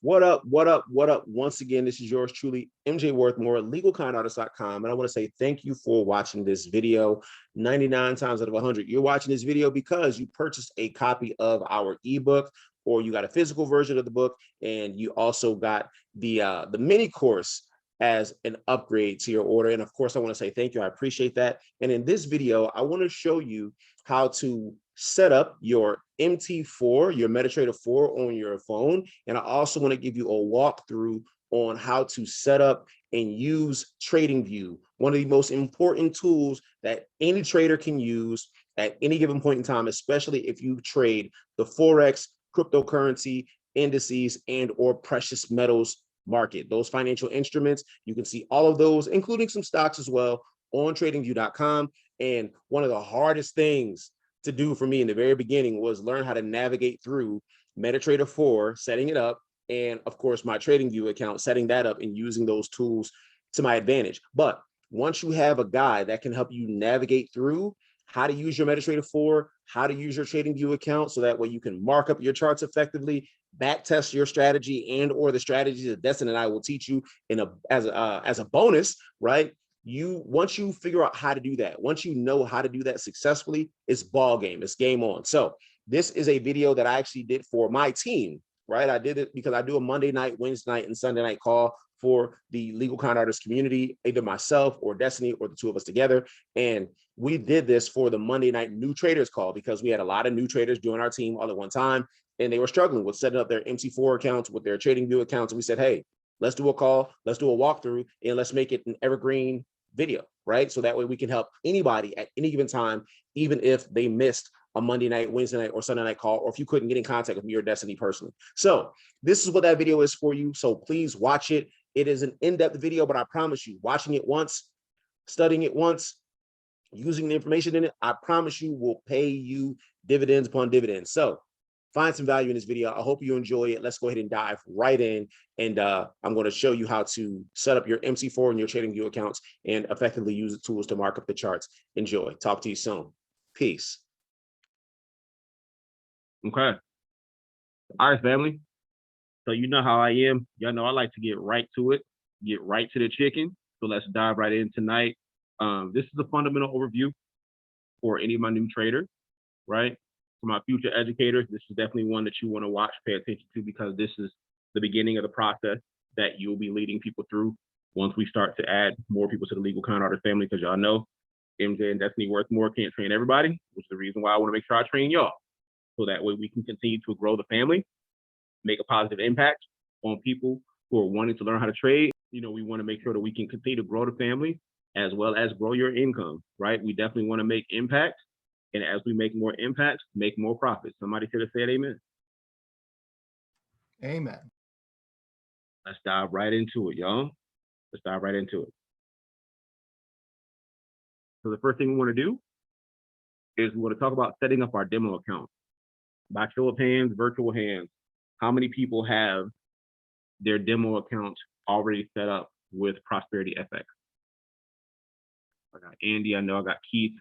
What up? What up? What up? Once again, this is yours truly, MJ Worthmore, legalconartist.com. And I want to say thank you for watching this video. 99 times out of 100, you're watching this video because you purchased a copy of our ebook, or you got a physical version of the book, and you also got the mini course as an upgrade to your order. And of course, I want to say thank you. I appreciate that. And in this video, I want to show you how to set up your MT4, your MetaTrader 4 on your phone. And I also want to give you a walkthrough on how to set up and use TradingView, one of the most important tools that any trader can use at any given point in time, especially if you trade the Forex, cryptocurrency, indices, and or precious metals market. Those financial instruments, you can see all of those, including some stocks as well, on tradingview.com. And one of the hardest things to do for me in the very beginning was learn how to navigate through MetaTrader 4, setting it up, and of course my TradingView account, setting that up and using those tools to my advantage. But once you have a guide that can help you navigate through how to use your MetaTrader 4, how to use your TradingView account, so that way you can mark up your charts effectively, back test your strategy and or the strategies that Destin and I will teach you as a bonus, right? Once you figure out how to do that, once you know how to do that successfully, it's ball game, it's game on. So this is a video that I actually did for my team, right? I did it because I do a Monday night, Wednesday night, and Sunday night call for the legal con artist community, either myself or Destiny or the two of us together. And we did this for the Monday night new traders call because we had a lot of new traders join our team all at one time, and they were struggling with setting up their MT4 accounts with their TradingView accounts. And we said, hey, let's do a call, let's do a walkthrough, and let's make it an evergreen video, right? So that way we can help anybody at any given time, even if they missed a Monday night, Wednesday night, or Sunday night call, or if you couldn't get in contact with me or Destiny personally. So this is what that video is for you. So please watch it. It is an in-depth video, but I promise you, watching it once, studying it once, using the information in it, I promise you will pay you dividends upon dividends. So find some value in this video. I hope you enjoy it. Let's go ahead and dive right in. And I'm going to show you how to set up your MC4 and your TradingView accounts and effectively use the tools to mark up the charts. Enjoy. Talk to you soon. Peace. Okay. All right, family. So you know how I am. Y'all know I like to get right to it, get right to the chicken. So let's dive right in tonight. This is a fundamental overview for any of my new traders, right? For my future educators, this is definitely one that you want to watch, pay attention to, because this is the beginning of the process that you'll be leading people through once we start to add more people to the Legal Con Artist family, because y'all know MJ and Destiny Worthmore can't train everybody, which is the reason why I want to make sure I train y'all. So that way we can continue to grow the family, make a positive impact on people who are wanting to learn how to trade. You know, we want to make sure that we can continue to grow the family as well as grow your income, right? We definitely want to make impact. And as we make more impacts, make more profits. Somebody could have said amen. Amen. Let's dive right into it, y'all. Let's dive right into it. So the first thing we want to do is we want to talk about setting up our demo account. By show of hands, virtual hands, how many people have their demo account already set up with Prosperity FX? I got Andy, I know I got Keith.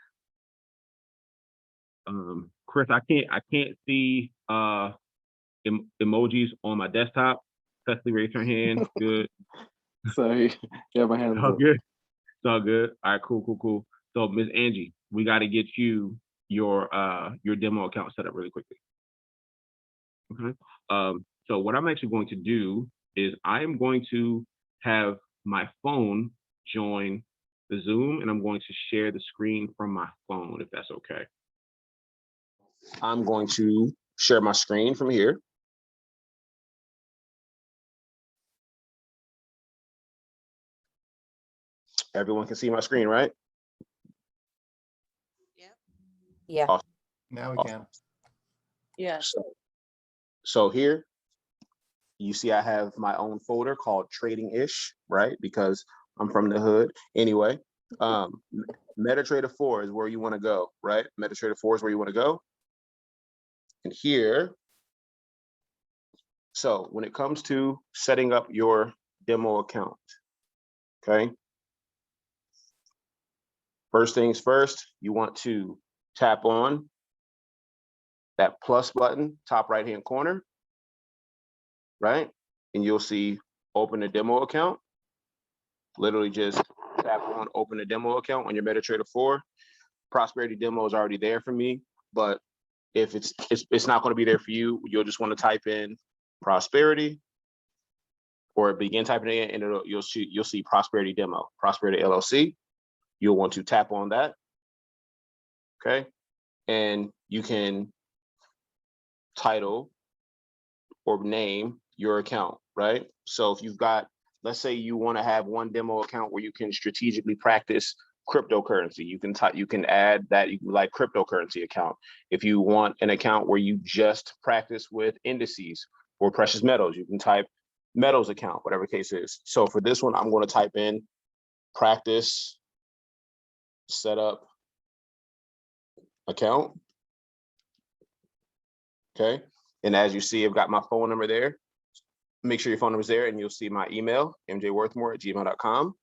Chris, I can't see emojis on my desktop. Cecily, raise her hand. Good. Sorry, yeah, my hands All up. good. It's all good. All right, cool. So Miss Angie, we got to get you your demo account set up really quickly. Okay. So what I'm actually going to do is I am going to have my phone join the Zoom, and I'm going to share the screen from my phone, if that's okay. I'm going to share my screen from here. Everyone can see my screen, right? Yeah. Awesome. Now we can. Yeah. So here, you see I have my own folder called Trading-ish, right? Because I'm from the hood. Anyway, MetaTrader 4 is where you want to go, right? MetaTrader 4 is where you want to go. And here, so when it comes to setting up your demo account, okay? First things first, you want to tap on that plus button, top right-hand corner, right? and you'll see open a demo account. Literally just tap on open a demo account on your MetaTrader 4. Prosperity demo is already there for me, but if it's not going to be there for you, you'll just want to type in Prosperity or begin typing it in, and you'll see Prosperity demo, Prosperity LLC. You'll want to tap on that. Okay, and you can title or name your account, right? So if you've got, let's say you want to have one demo account where you can strategically practice cryptocurrency, you can add that, you can like cryptocurrency account. If you want an account where you just practice with indices or precious metals, you can type metals account, whatever the case is. So for this one, I'm going to type in practice setup account. Okay, and as you see, I've got my phone number there. Make sure your phone number is there, and you'll see my email, mjworthmore@gmail.com.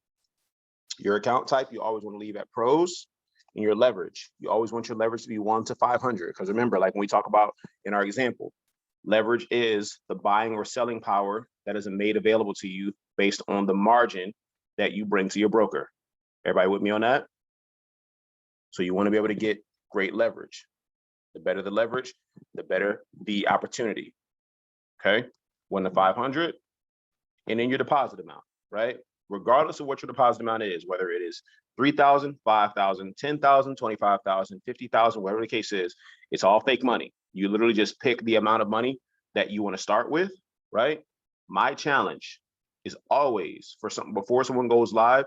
Your account type, you always want to leave at pros. And your leverage, you always want your leverage to be 1 to 500. Because remember, like when we talk about in our example, leverage is the buying or selling power that is made available to you based on the margin that you bring to your broker. Everybody with me on that? So you want to be able to get great leverage. The better the leverage, the better the opportunity. Okay, 1 to 500, and then your deposit amount, right? Regardless of what your deposit amount is, whether it is 3,000, 5,000, 10,000, 25,000, 50,000, whatever the case is, it's all fake money. You literally just pick the amount of money that you want to start with, right? My challenge is always for something before someone goes live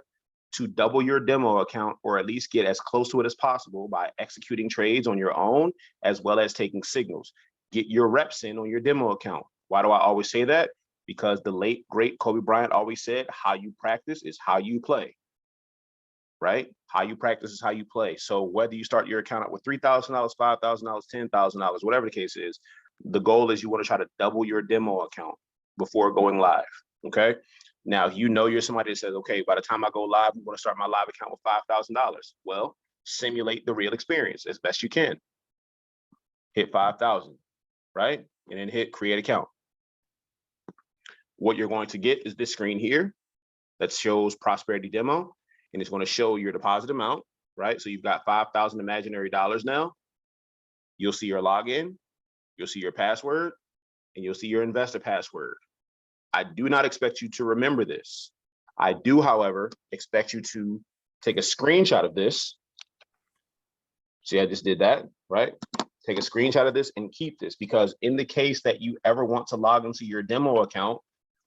to double your demo account, or at least get as close to it as possible by executing trades on your own, as well as taking signals. Get your reps in on your demo account. Why do I always say that? Because the late, great Kobe Bryant always said, how you practice is how you play, right? How you practice is how you play. So whether you start your account out with $3,000, $5,000, $10,000, whatever the case is, the goal is you want to try to double your demo account before going live, okay? Now, you know you're somebody that says, okay, by the time I go live, I'm going to start my live account with $5,000. Well, simulate the real experience as best you can. Hit 5,000, right? And then hit create account. What you're going to get is this screen here that shows Prosperity Demo, and it's going to show your deposit amount, right? So you've got 5,000 imaginary dollars now. You'll see your login, you'll see your password, and you'll see your investor password. I do not expect you to remember this. I do, however, expect you to take a screenshot of this. See, I just did that, right? Take a screenshot of this and keep this, because in the case that you ever want to log into your demo account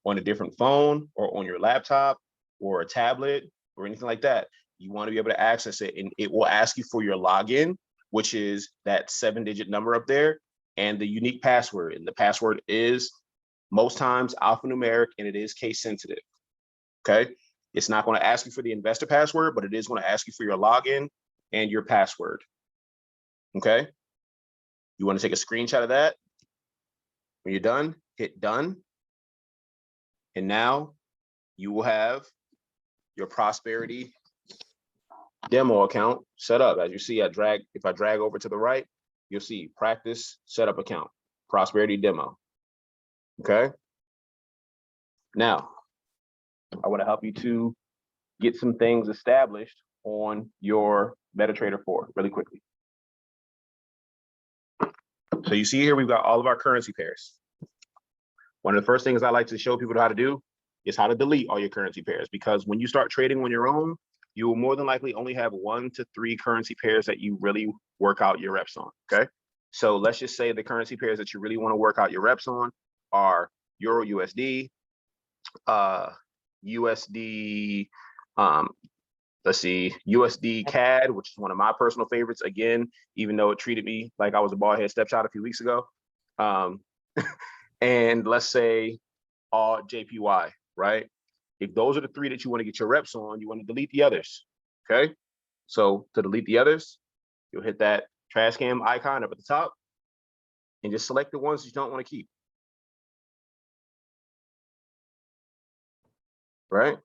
on a different phone or on your laptop or a tablet or anything like that, you want to be able to access it, and it will ask you for your login, which is that 7-digit number up there, and the unique password. And the password is most times alphanumeric, and it is case sensitive. Okay, it's not going to ask you for the investor password, but it is going to ask you for your login and your password. Okay, you want to take a screenshot of that. When you're done, hit done, and now you will have your Prosperity demo account set up. As you see, if I drag over to the right, you'll see practice setup account, Prosperity demo. Okay, now I want to help you to get some things established on your MetaTrader 4 really quickly. So you see here, we've got all of our currency pairs. One of the first things I like to show people how to do is how to delete all your currency pairs, because when you start trading on your own, you will more than likely only have 1 to 3 currency pairs that you really work out your reps on, okay? So let's just say the currency pairs that you really want to work out your reps on are Euro USD, USD, let's see, USD CAD, which is one of my personal favorites, again, even though it treated me like I was a bald head stepchild a few weeks ago. And let's say all JPY, right? If those are the 3 that you want to get your reps on, you want to delete the others, okay? So to delete the others, you'll hit that trash can icon up at the top and just select the ones you don't want to keep. Right?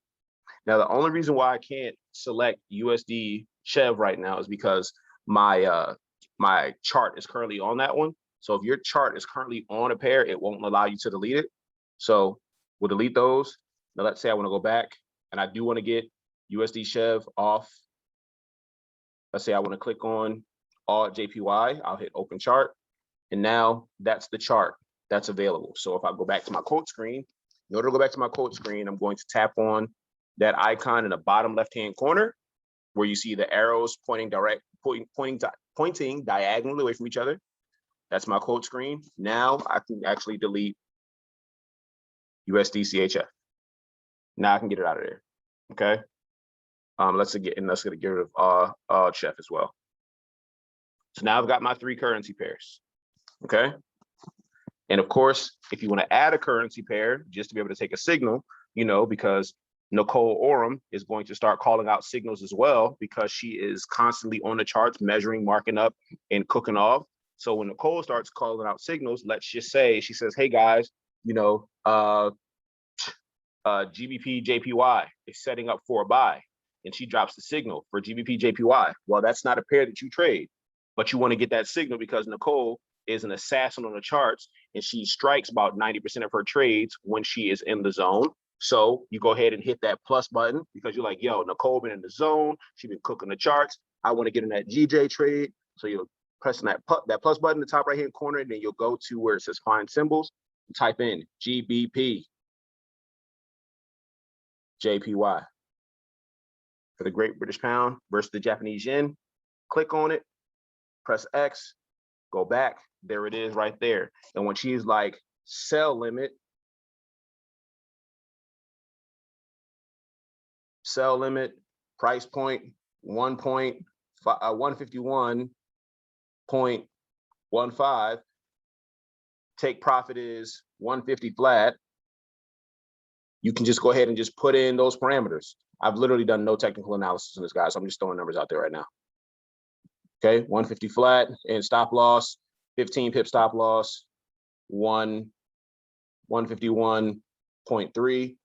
Now, the only reason why I can't select USD Chev right now is because my my chart is currently on that one. So if your chart is currently on a pair, it won't allow you to delete it. So We'll delete those. Now let's say I want to go back and I do want to get USD Chev off. Let's say I want to click on all JPY. I'll hit open chart. And now that's the chart that's available. So if I go back to my quote screen, in order to go back to my quote screen, I'm going to tap on that icon in the bottom left-hand corner where you see the arrows pointing diagonally away from each other. That's my quote screen. Now I can actually delete USD CHF. Now I can get it out of there. Okay. Let's get rid of Chef as well. So now I've got my 3 currency pairs. Okay. And of course, if you want to add a currency pair just to be able to take a signal, you know, because Nicole Oram is going to start calling out signals as well, because she is constantly on the charts, measuring, marking up, and cooking off. So when Nicole starts calling out signals, let's just say she says, hey guys, you know, GBP JPY is setting up for a buy, and she drops the signal for GBP JPY. Well, that's not a pair that you trade, but you want to get that signal because Nicole is an assassin on the charts, and she strikes about 90% of her trades when she is in the zone. So you go ahead and hit that plus button because you're like, yo, Nicole been in the zone. She been cooking the charts. I want to get in that GJ trade. So you'll press that plus button in the top right-hand corner, and then you'll go to where it says find symbols and type in GBP JPY for the Great British Pound versus the Japanese Yen. Click on it, press X, go back. There it is right there. And when she's like sell limit, price point 151.15, take profit is 150 flat. You can just go ahead and just put in those parameters. I've literally done no technical analysis on this, guy, so I'm just throwing numbers out there right now. Okay, 150 flat and stop loss, 15 pip stop loss, 151.3.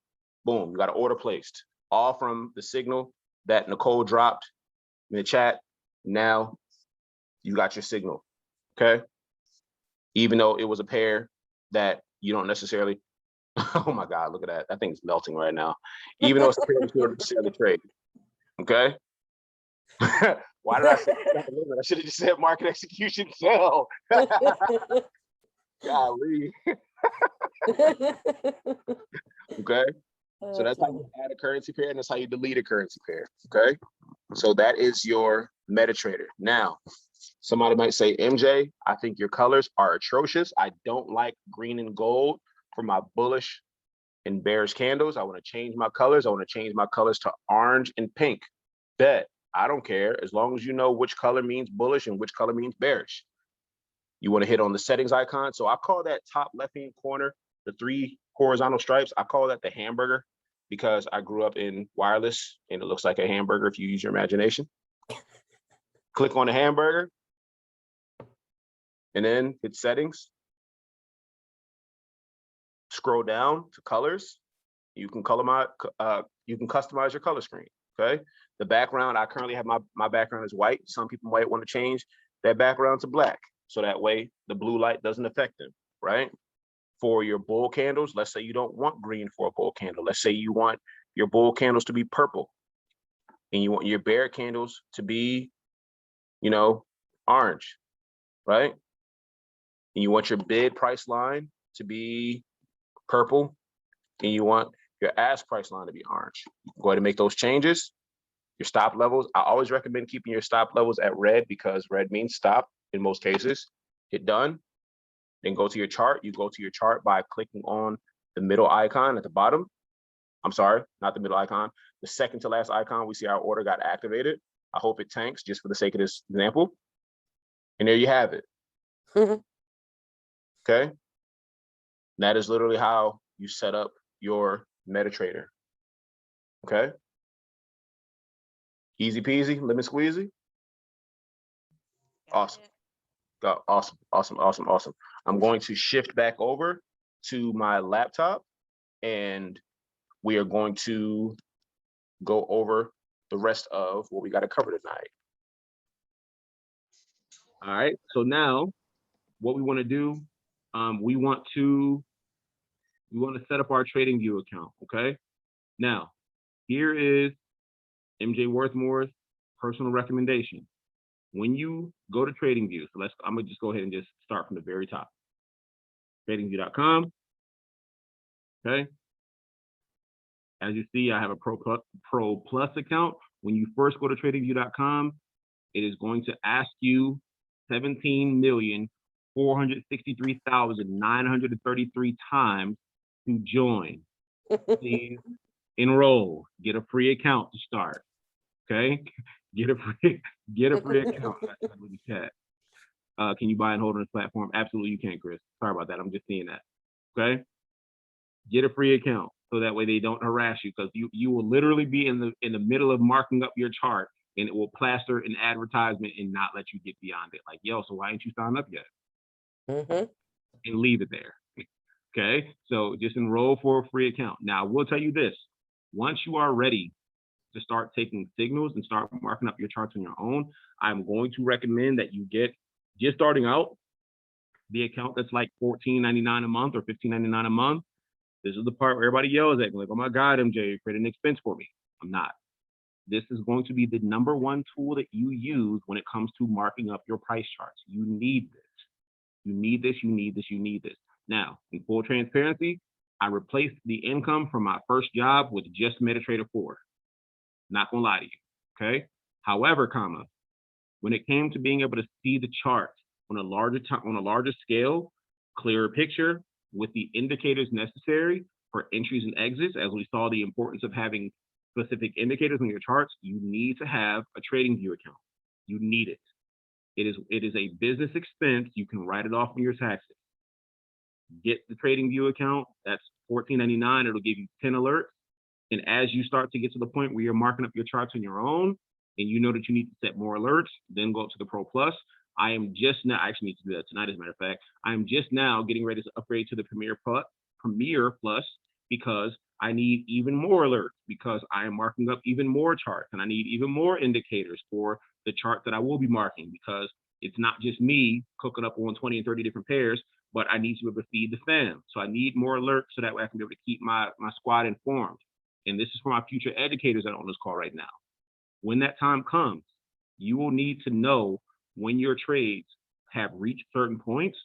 Boom, you got an order placed, all from the signal that Nicole dropped in the chat. Now you got your signal, okay? Even though it was a pair that you don't necessarily, oh my God, look at that. That thing's melting right now. Even though it's a pair that you don't necessarily trade, okay? Why did I say that? I should have just said market execution sell. Golly. Okay. So that's how you add a currency pair, and that's how you delete a currency pair. Okay. So that is your MetaTrader. Now, somebody might say, MJ, I think your colors are atrocious. I don't like green and gold for my bullish and bearish candles. I want to change my colors. I want to change my colors to orange and pink. Bet. I don't care, as long as you know which color means bullish and which color means bearish. You want to hit on the settings icon. So I call that top left-hand corner, the 3 horizontal stripes, I call that the hamburger, because I grew up in wireless and it looks like a hamburger if you use your imagination. Click on the hamburger and then hit settings. Scroll down to colors. You can customize your color screen. Okay. The background, I currently have my background is white. Some people might want to change that background to black, so that way the blue light doesn't affect them, right? For your bull candles, let's say you don't want green for a bull candle. Let's say you want your bull candles to be purple, and you want your bear candles to be, you know, orange, right? And you want your bid price line to be purple, and you want your ask price line to be orange. Go ahead and make those changes. Your stop levels, I always recommend keeping your stop levels at red, because red means stop in most cases. Hit done, then go to your chart. You go to your chart by clicking on the middle icon at the bottom. I'm sorry, not the middle icon, the second to last icon. We see our order got activated. I hope it tanks just for the sake of this example. And there you have it. Okay. That is literally how you set up your MetaTrader. Okay. Easy peasy, lemon squeezy. Awesome. Awesome, awesome, awesome, awesome. I'm going to shift back over to my laptop, and we are going to go over the rest of what we got to cover tonight. All right. So now what we want to do, we want to We want to set up our TradingView account, okay? Now, here is MJ Worthmore's personal recommendation. When you go to TradingView, so I'm gonna just go ahead and just start from the very top. TradingView.com, okay? As you see, I have a Pro Plus account. When you first go to TradingView.com, it is going to ask you 17,463,933 times to join. Please enroll. Get a free account to start. Okay, get a free account. That's what the chat. Can you buy and hold on this platform? Absolutely, you can, Chris. Sorry about that. I'm just seeing that. Okay, get a free account so that way they don't harass you, because you will literally be in the middle of marking up your chart, and it will plaster an advertisement and not let you get beyond it. Like, yo, so why ain't you signed up yet? And leave it there. Okay, so just enroll for a free account. Now, I will tell you this: once you are ready to start taking signals and start marking up your charts on your own, I'm going to recommend that you get, just starting out, the account that's like $14.99 a month or $15.99 a month. This is the part where everybody yells at me, like, oh my God, MJ, you're creating an expense for me. I'm not. This is going to be the #1 tool that you use when it comes to marking up your price charts. You need this. You need this, you need this, you need this. Now, in full transparency, I replaced the income from my first job with just MetaTrader 4. Not gonna lie to you, okay? However, when it came to being able to see the charts on a larger scale, clearer picture, with the indicators necessary for entries and exits, as we saw the importance of having specific indicators on your charts, you need to have a TradingView account. You need it. It is a business expense. You can write it off on your taxes. Get the TradingView account. That's $14.99. It'll give you 10 alerts. And as you start to get to the point where you're marking up your charts on your own, and you know that you need to set more alerts, then go up to the Pro Plus. I am just now, I actually need to do that tonight, as a matter of fact. I am just now getting ready to upgrade to the Premier Plus, because I need even more alerts, because I am marking up even more charts, and I need even more indicators for the chart that I will be marking, because it's not just me cooking up on 20 and 30 different pairs, but I need to be able to feed the fam. So I need more alerts so that way I can be able to keep my squad informed. And this is for my future educators that are on this call right now. When that time comes, you will need to know when your trades have reached certain points,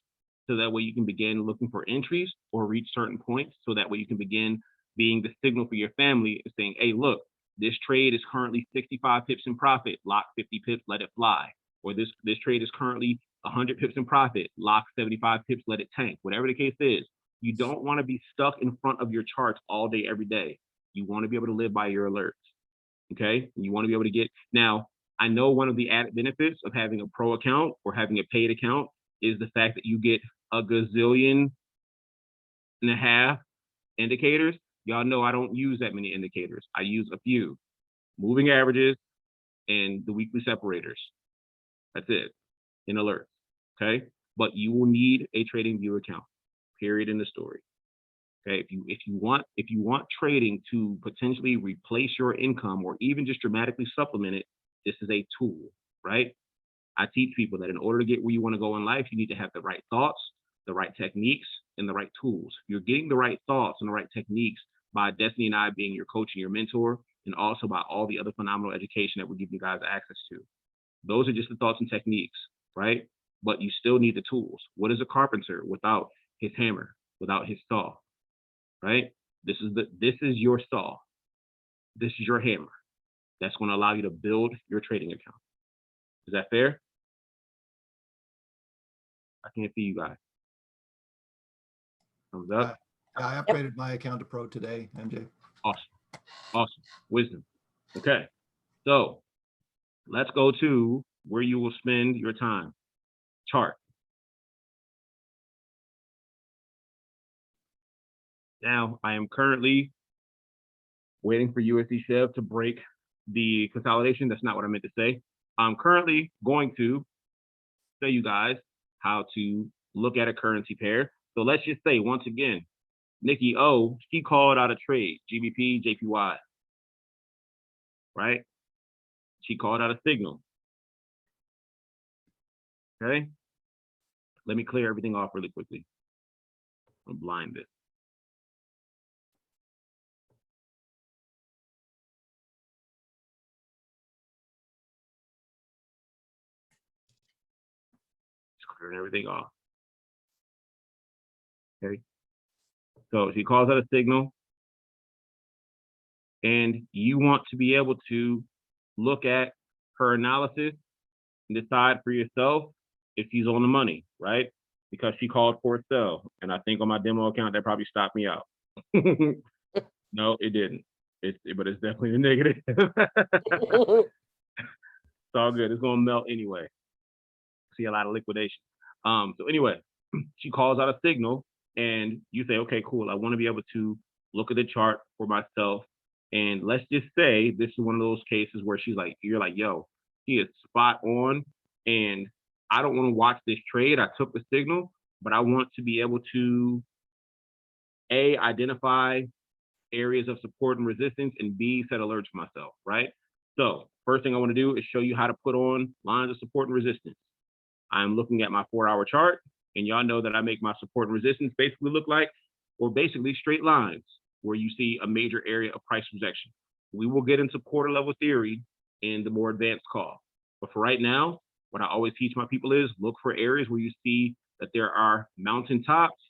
so that way you can begin looking for entries, or reach certain points so that way you can begin being the signal for your family and saying, hey, look, this trade is currently 65 pips in profit, lock 50 pips, let it fly. Or this trade is currently 100 pips in profit, lock 75 pips, let it tank. Whatever the case is, you don't want to be stuck in front of your charts all day, every day. You want to be able to live by your alerts, okay? You want to be able to get, now, I know one of the added benefits of having a pro account or having a paid account is the fact that you get a gazillion and a half indicators. Y'all know I don't use that many indicators. I use a few: moving averages and the weekly separators. That's it, in alerts, okay? But you will need a TradingView account, period, in the story. Okay, if you want trading to potentially replace your income, or even just dramatically supplement it, this is a tool, right? I teach people that in order to get where you want to go in life, you need to have the right thoughts, the right techniques, and the right tools. You're getting the right thoughts and the right techniques by Destiny and I being your coach and your mentor, and also by all the other phenomenal education that we're giving you guys access to. Those are just the thoughts and techniques, right? But you still need the tools. What is a carpenter without his hammer, without his saw, right? This is your saw. This is your hammer. That's going to allow you to build your trading account. Is that fair? I can't see you guys. Thumbs up. I upgraded my account to Pro today, MJ. Awesome. Wisdom. Okay. So let's go to where you will spend your time. Chart. Now, I am currently waiting for USD Chev to break the consolidation. That's not what I meant to say. I'm currently going to show you guys how to look at a currency pair. So let's just say, once again, Nikki O, she called out a trade, GBP, JPY, right? She called out a signal. Okay. Let me clear everything off really quickly. I'm blind this. Turn everything off. Okay. So she calls out a signal, and you want to be able to look at her analysis and decide for yourself if she's on the money, right? Because she called for a sell. And I think on my demo account, that probably stopped me out. No, it didn't. But it's definitely a negative. It's all good. It's gonna melt anyway. See a lot of liquidation. So anyway, she calls out a signal, and you say, okay, cool. I want to be able to look at the chart for myself. And let's just say this is one of those cases where she's like, you're like, yo, she is spot on, and I don't want to watch this trade. I took the signal, but I want to be able to A, identify areas of support and resistance, and B, set alerts for myself, right? So first thing I want to do is show you how to put on lines of support and resistance. I'm looking at my 4-hour chart, and y'all know that I make my support and resistance basically look like, or basically straight lines where you see a major area of price rejection. We will get into quarter level theory in the more advanced call. But for right now, what I always teach my people is look for areas where you see that there are mountain tops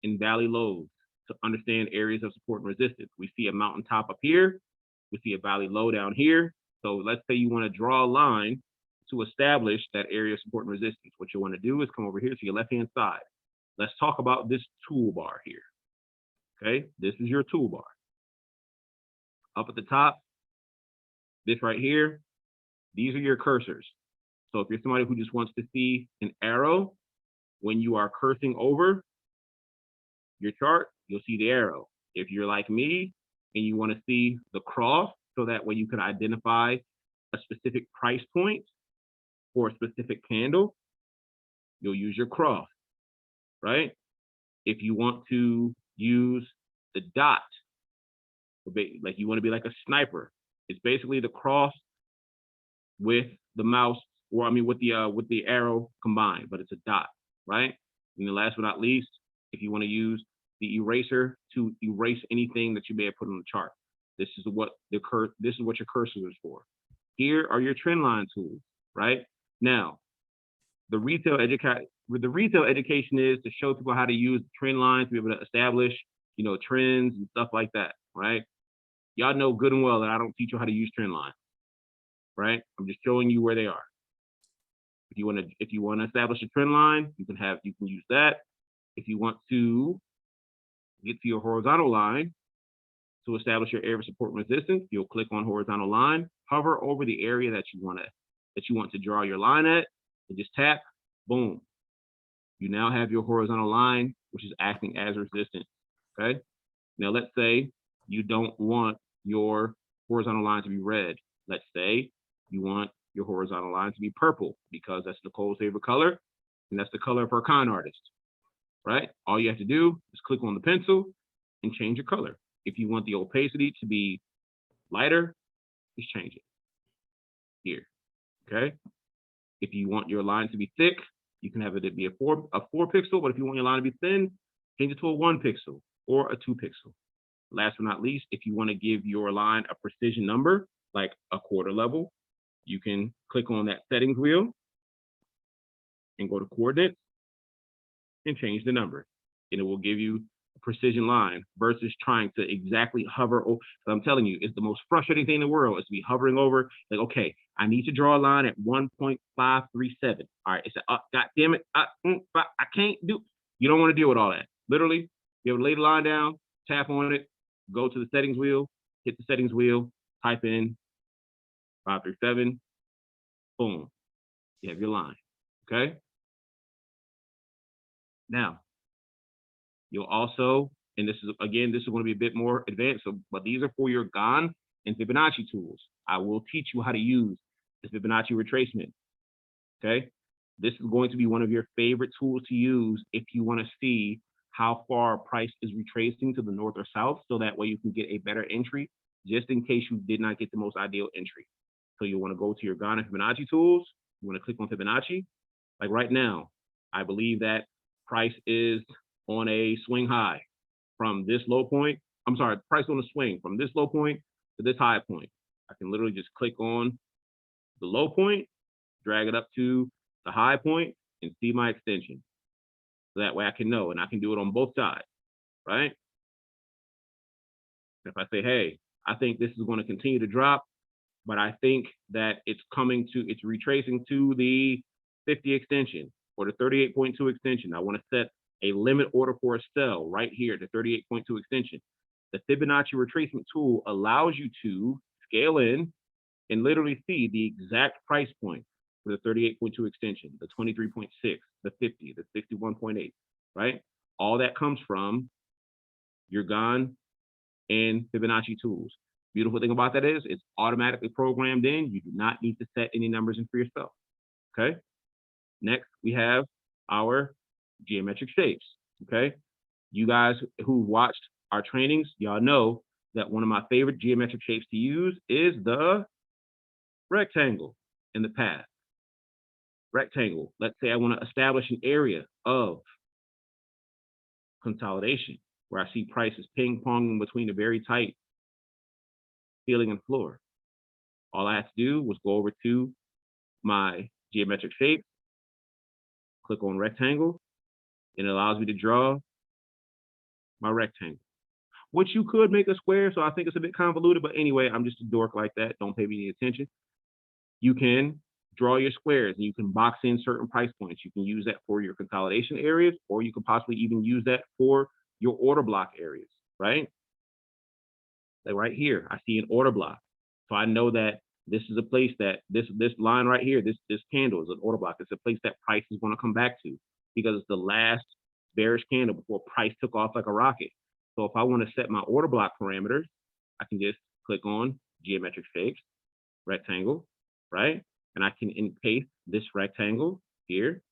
and valley lows to understand areas of support and resistance. We see a mountain top up here. We see a valley low down here. So let's say you want to draw a line to establish that area of support and resistance. What you want to do is come over here to your left-hand side. Let's talk about this toolbar here. Okay, this is your toolbar. Up at the top, this right here, these are your cursors. So if you're somebody who just wants to see an arrow, when you are cursing over your chart, you'll see the arrow. If you're like me and you want to see the cross, so that way you can identify a specific price point for a specific candle, you'll use your cross, right? If you want to use the dot, like you want to be like a sniper, it's basically the cross with the mouse, or I mean with the arrow combined, but it's a dot, right? And then last but not least, if you want to use the eraser to erase anything that you may have put on the chart, this is what your cursor is for. Here are your trend line tools, right? Now, the retail education is to show people how to use trend lines to be able to establish, trends and stuff like that, right? Y'all know good and well that I don't teach you how to use trend lines, right? I'm just showing you where they are. If you want to establish a trend line, you can use that. If you want to get to your horizontal line to establish your area of support and resistance, you'll click on horizontal line, hover over the area that you want to draw your line at, and just tap, boom. You now have your horizontal line, which is acting as resistance, okay? Now let's say you don't want your horizontal line to be red. Let's say you want your horizontal line to be purple because that's Nicole's favorite color, and that's the color of her con artist, right? All you have to do is click on the pencil and change your color. If you want the opacity to be lighter, just change it here, okay? If you want your line to be thick, you can have it be a 4 pixel, but if you want your line to be thin, change it to a 1 pixel or a 2 pixel. Last but not least, if you want to give your line a precision number, like a quarter level, you can click on that settings wheel and go to coordinates and change the number. And it will give you a precision line versus trying to exactly hover. So I'm telling you, it's the most frustrating thing in the world is to be hovering over, like, okay, I need to draw a line at 1.537. All right, it's God damn it, I can't do. You don't want to deal with all that. Literally, be able to lay the line down, tap on it, go to the settings wheel, hit the settings wheel, type in 537, boom, you have your line, okay? Now, you'll also, and this is going to be a bit more advanced, but these are for your Gann and Fibonacci tools. I will teach you how to use the Fibonacci retracement, okay? This is going to be one of your favorite tools to use if you want to see how far price is retracing to the north or south, so that way you can get a better entry, just in case you did not get the most ideal entry. So you want to go to your Gann and Fibonacci tools. You want to click on Fibonacci. Like right now, I believe that price is on a swing high from this low point. I'm sorry, price on a swing from this low point to this high point. I can literally just click on the low point, drag it up to the high point, and see my extension. So that way I can know, and I can do it on both sides, right? If I say, hey, I think this is going to continue to drop, but I think that it's retracing to the 50 extension or the 38.2 extension. I want to set a limit order for a sell right here, the 38.2 extension. The Fibonacci retracement tool allows you to scale in and literally see the exact price point for the 38.2 extension, the 23.6, the 50, the 61.8, right? All that comes from your Gann and Fibonacci tools. Beautiful thing about that is it's automatically programmed in. You do not need to set any numbers in for yourself, okay? Next, we have our geometric shapes, okay? You guys who watched our trainings, y'all know that one of my favorite geometric shapes to use is the rectangle in the path. Rectangle, let's say I want to establish an area of consolidation where I see prices ping-ponging between a very tight ceiling and floor. All I have to do was go over to my geometric shape, click on rectangle, and it allows me to draw my rectangle, which you could make a square, so I think it's a bit convoluted, but anyway, I'm just a dork like that. Don't pay me any attention. You can draw your squares and you can box in certain price points. You can use that for your consolidation areas, or you could possibly even use that for your order block areas, right? Like right here, I see an order block. So I know that this is a place that this line right here, this candle is an order block. It's a place that price is going to come back to because it's the last bearish candle before price took off like a rocket. So if I want to set my order block parameters, I can just click on geometric shapes, rectangle, right? And I can paste this rectangle here.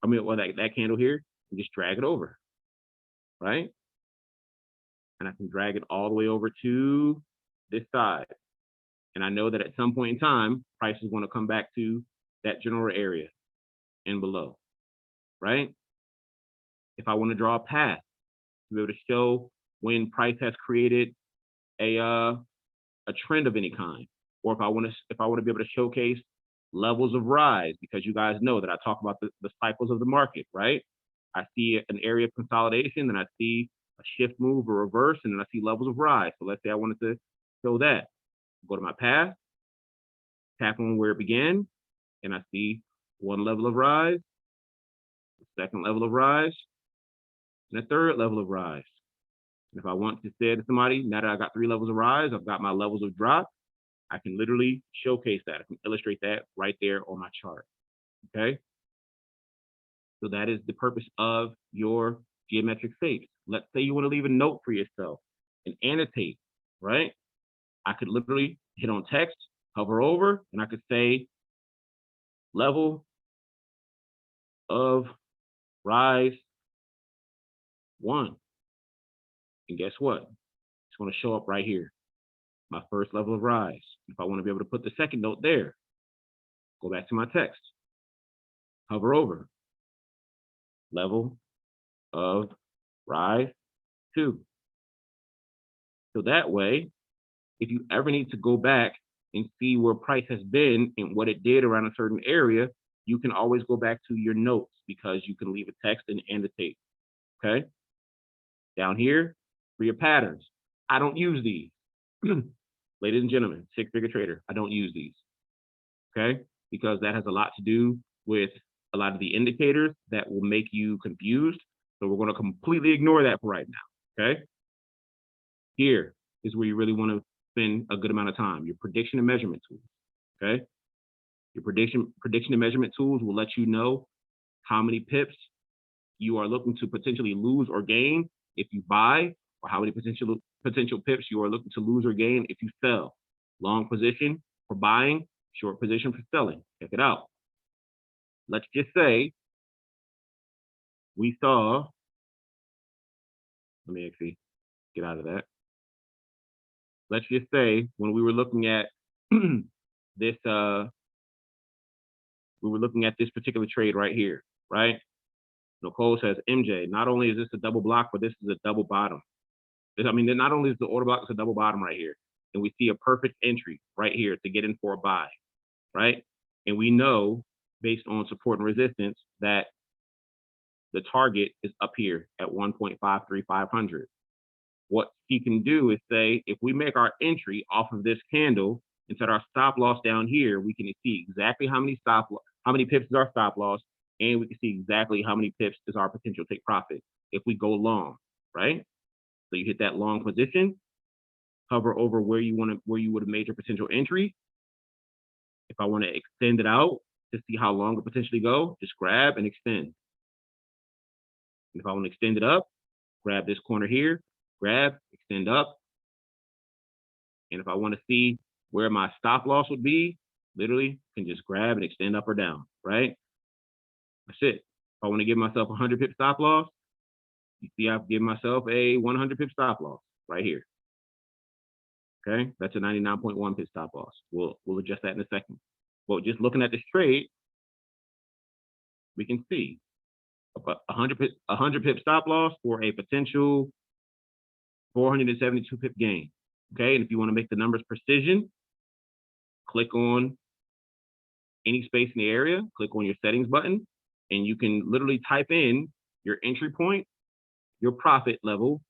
I mean, well, that candle here, and just drag it over, right? And I can drag it all the way over to this side. And I know that at some point in time, price is going to come back to that general area and below, right? If I want to draw a path to be able to show when price has created a trend of any kind, or if I want to be able to showcase levels of rise, because you guys know that I talk about the cycles of the market, right? I see an area of consolidation, and I see a shift move or reverse, and then I see levels of rise. So let's say I wanted to show that. Go to my path, tap on where it began, and I see one level of rise, the second level of rise, and a third level of rise. And if I want to say to somebody, now that I got 3 levels of rise, I've got my levels of drop, I can literally showcase that. I can illustrate that right there on my chart, okay? So that is the purpose of your geometric shapes. Let's say you want to leave a note for yourself and annotate, right? I could literally hit on text, hover over, and I could say level of rise 1. And guess what? It's going to show up right here. My first level of rise. If I want to be able to put the second note there, go back to my text, hover over, level of rise 2. So that way, if you ever need to go back and see where price has been and what it did around a certain area, you can always go back to your notes because you can leave a text and annotate, okay? Down here, for your patterns, I don't use these. Ladies and gentlemen, six-figure trader, I don't use these, okay? Because that has a lot to do with a lot of the indicators that will make you confused. So we're going to completely ignore that for right now, okay? Here is where you really want to spend a good amount of time, your prediction and measurement tools, okay? Your prediction and measurement tools will let you know how many pips you are looking to potentially lose or gain if you buy, or how many potential pips you are looking to lose or gain if you sell. Long position for buying, short position for selling. Check it out. Let's just say we saw, let me actually get out of that. Let's just say when we were looking at this, particular trade right here, right? Nicole says, MJ, not only is this a double block, but this is a double bottom. I mean, not only is the order block, it's a double bottom right here. And we see a perfect entry right here to get in for a buy, right? And we know, based on support and resistance, that the target is up here at 1.53500. What he can do is say, if we make our entry off of this candle and set our stop loss down here, we can see exactly how many pips is our stop loss, and we can see exactly how many pips is our potential take profit if we go long, right? So you hit that long position, hover over where you would have made your potential entry. If I want to extend it out to see how long it potentially go, just grab and extend. And if I want to extend it up, grab this corner here, grab, extend up. And if I want to see where my stop loss would be, literally can just grab and extend up or down, right? That's it. If I want to give myself 100 pip stop loss, you see I've given myself a 100 pip stop loss right here. Okay, that's a 99.1 pip stop loss. We'll adjust that in a second. But just looking at this trade, we can see 100 pip stop loss for a potential 472 pip gain. Okay, and if you want to make the numbers precision, click on any space in the area, click on your settings button, and you can literally type in your entry point, your profit level,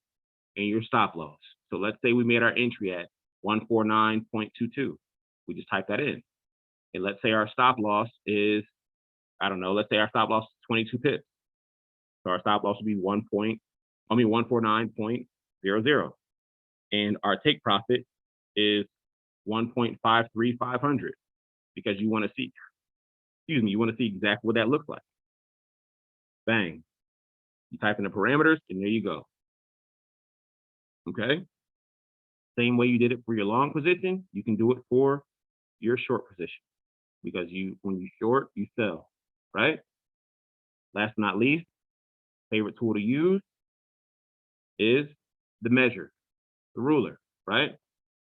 and your stop loss. So let's say we made our entry at 149.22. We just type that in. And let's say our stop loss is, I don't know, let's say our stop loss is 22 pips. So our stop loss would be 149.00. And our take profit is 1.53500, because you want to see, you want to see exactly what that looks like. Bang. You type in the parameters, and there you go. Okay. Same way you did it for your long position, you can do it for your short position, because when you short, you sell, right? Last but not least, favorite tool to use is the measure, the ruler, right?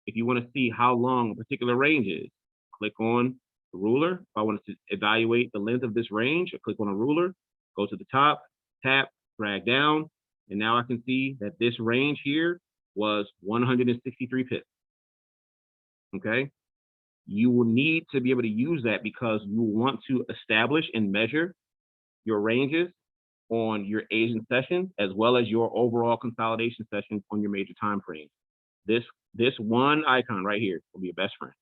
If you want to see how long a particular range is, click on the ruler. If I want to evaluate the length of this range, I click on a ruler, go to the top, tap, drag down, and now I can see that this range here was 163 pips. Okay, you will need to be able to use that because you want to establish and measure your ranges on your Asian session as well as your overall consolidation session on your major time frame. This one icon right here will be your best friend,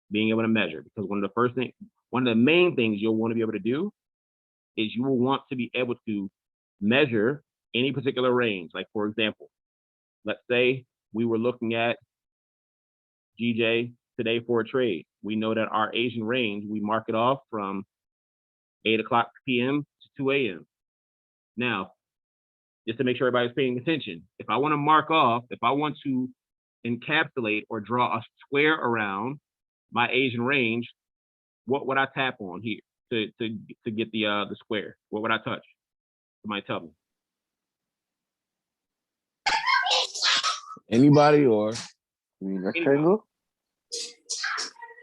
being able to measure, because one of the main things you'll want to be able to do is you will want to be able to measure any particular range. Like, for example, let's say we were looking at GJ today for a trade. We know that our Asian range, we mark it off from 8 o'clock p.m. to 2 a.m. Now, just to make sure everybody's paying attention, if I want to mark off, if I want to encapsulate or draw a square around my Asian range, what would I tap on here to get the square? What would I touch? Somebody tell me. Anybody, or You mean rectangle?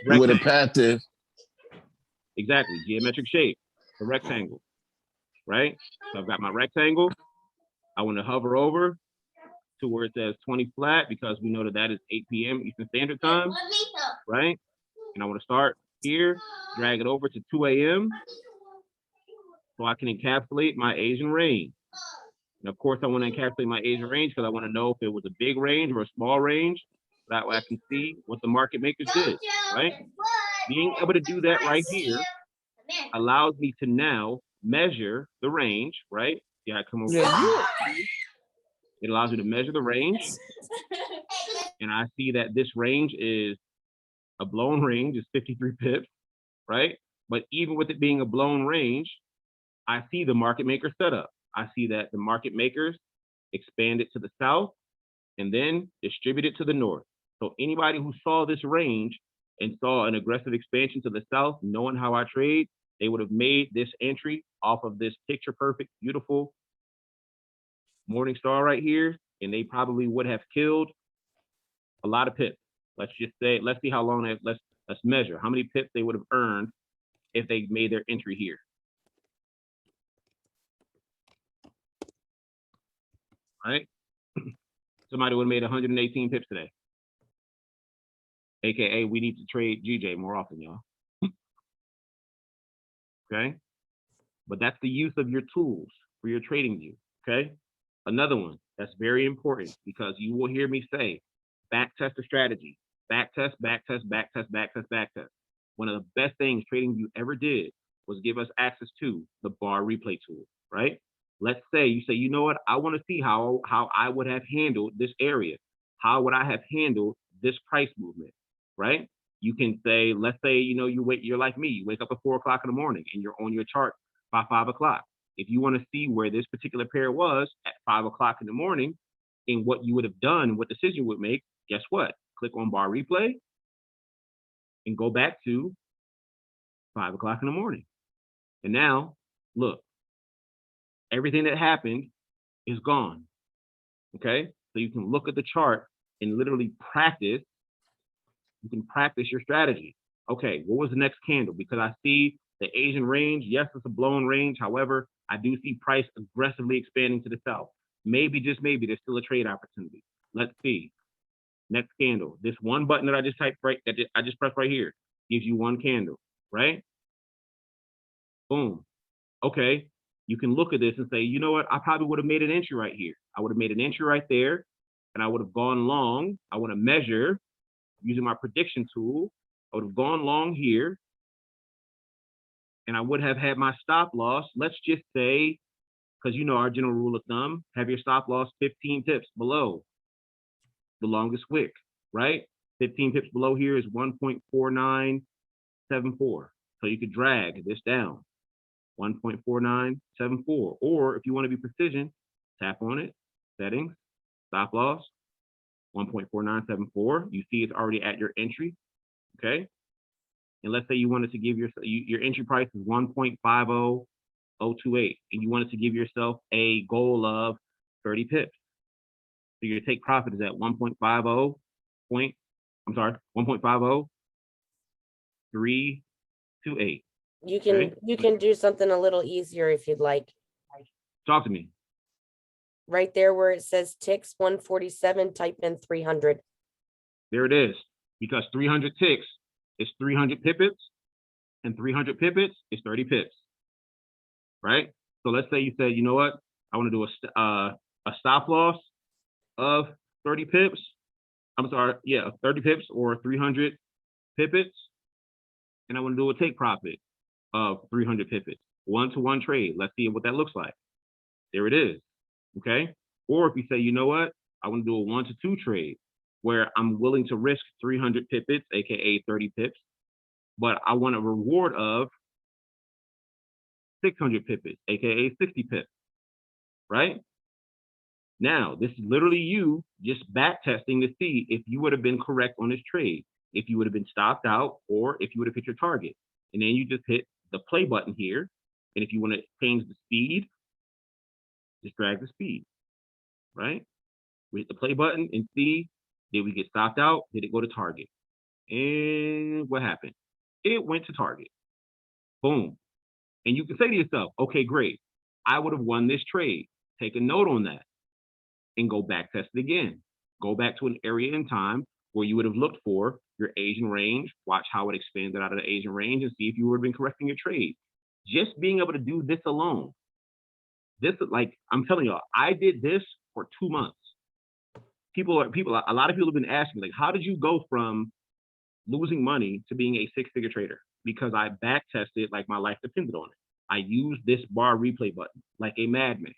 with a path to Exactly, geometric shape, a rectangle, right? So I've got my rectangle. I want to hover over to where it says 20 flat, because we know that is 8 p.m. Eastern Standard Time, right? And I want to start here, drag it over to 2 a.m. so I can encapsulate my Asian range. And of course, I want to encapsulate my Asian range because I want to know if it was a big range or a small range. That way I can see what the market makers did, right? Being able to do that right here allows me to now measure the range, right? Yeah, I come over. It allows me to measure the range. And I see that this range is a blown range, is 53 pips, right? But even with it being a blown range, I see the market maker setup. I see that the market makers expand it to the south and then distribute it to the north. So anybody who saw this range and saw an aggressive expansion to the south, knowing how I trade, they would have made this entry off of this picture perfect, beautiful morning star right here, and they probably would have killed a lot of pips. Let's just say, let's see how long let's measure how many pips they would have earned if they made their entry here. Right? Somebody would have made 118 pips today. AKA, we need to trade GJ more often, y'all. Okay? But that's the use of your tools, for your trading view. Okay. Another one that's very important because you will hear me say, back test the strategy, back test, back test, back test, back test, back test. One of the best things TradingView ever did was give us access to the bar replay tool, right? Let's say you say, you know what? I want to see how I would have handled this area. How would I have handled this price movement, right? You can say, let's say, you know, you're like me, you wake up at 4 o'clock in the morning and you're on your chart by 5 o'clock. If you want to see where this particular pair was at 5 o'clock in the morning and what you would have done, what decision you would make, guess what? Click on bar replay and go back to 5 o'clock in the morning. And now, look, everything that happened is gone. Okay? So you can look at the chart and literally practice. You can practice your strategy. Okay, what was the next candle? Because I see the Asian range. Yes, it's a blown range. However, I do see price aggressively expanding to the south. Maybe, just maybe, there's still a trade opportunity. Let's see. Next candle. This one button that I just typed right, that I just pressed right here, gives you one candle, right? Boom. Okay. You can look at this and say, you know what? I probably would have made an entry right here. I would have made an entry right there, and I would have gone long. I want to measure using my prediction tool. I would have gone long here, and I would have had my stop loss. Let's just say, because you know our general rule of thumb, have your stop loss 15 pips below the longest wick, right? 15 pips below here is 1.4974. So you could drag this down, 1.4974. Or if you want to be precision, tap on it, settings, stop loss, 1.4974. You see it's already at your entry, okay? And let's say you wanted to give your entry price is 1.50028, and you wanted to give yourself a goal of 30 pips. So your take profit is at 1.50328. You can Okay. you can do something a little easier if you'd like. Talk to me. Right there where it says ticks 147, type in 300. There it is. Because 300 ticks is 300 pippets, and 300 pippets is 30 pips, right? So let's say you say, you know what? I want to do a stop loss of 30 pips. I'm sorry, yeah, 30 pips or 300 pippets, and I want to do a take profit of 300 pippets, one-to-one trade. Let's see what that looks like. There it is, okay? Or if you say, you know what? I want to do a 1-to-2 trade where I'm willing to risk 300 pippets, aka 30 pips, but I want a reward of 600 pippets, aka 60 pips, right? Now, this is literally you just back testing to see if you would have been correct on this trade, if you would have been stopped out, or if you would have hit your target. And then you just hit the play button here. And if you want to change the speed, just drag the speed, right? We hit the play button and see, did we get stopped out? Did it go to target? And what happened? It went to target. Boom. And you can say to yourself, okay, great. I would have won this trade. Take a note on that and go back test it again. Go back to an area in time where you would have looked for your Asian range, watch how it expanded out of the Asian range, and see if you would have been correcting your trade. Just being able to do this alone. This, like, I'm telling y'all, I did this for 2 months. A lot of people have been asking me, like, how did you go from losing money to being a 6-figure trader? Because I back tested like my life depended on it. I used this bar replay button like a madman.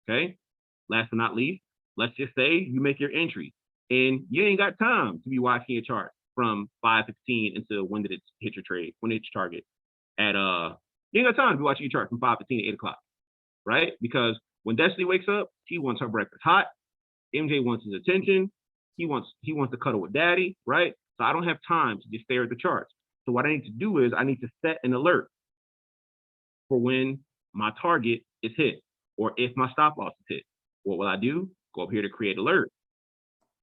Okay. Last but not least, let's just say you make your entry and you ain't got time to be watching your chart from 5:15 until when did it hit your trade, when it hit your target. You ain't got time to be watching your chart from 5:15 to 8 o'clock, right? Because when Destiny wakes up, she wants her breakfast hot. MJ wants his attention. He wants to cuddle with daddy, right? So I don't have time to just stare at the charts. So what I need to do is I need to set an alert for when my target is hit or if my stop loss is hit. What will I do? Go up here to create alert.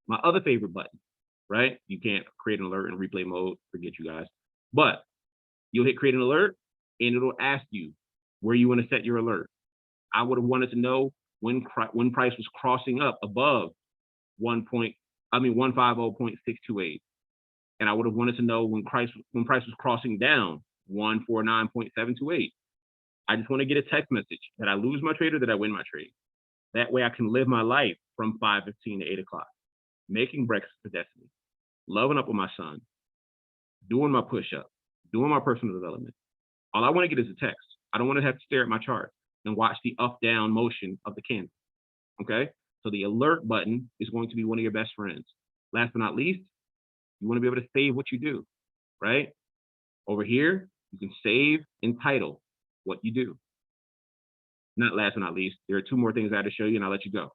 My other favorite button, right? You can't create an alert in replay mode, forget you guys. But you'll hit create an alert and it'll ask you where you want to set your alert. I would have wanted to know when price was crossing up above 150.628. And I would have wanted to know when price was crossing down 149.728. I just want to get a text message that I lose my trade or that I win my trade. That way I can live my life from 5:15 to 8 o'clock, making breakfast for destiny, loving up with my son, doing my push-up, doing my personal development. All I want to get is a text. I don't want to have to stare at my chart and watch the up-down motion of the candle, okay? So the alert button is going to be one of your best friends. Last but not least, you want to be able to save what you do, right? Over here, you can save and title what you do. Not last but not least, there are two more things I had to show you and I'll let you go.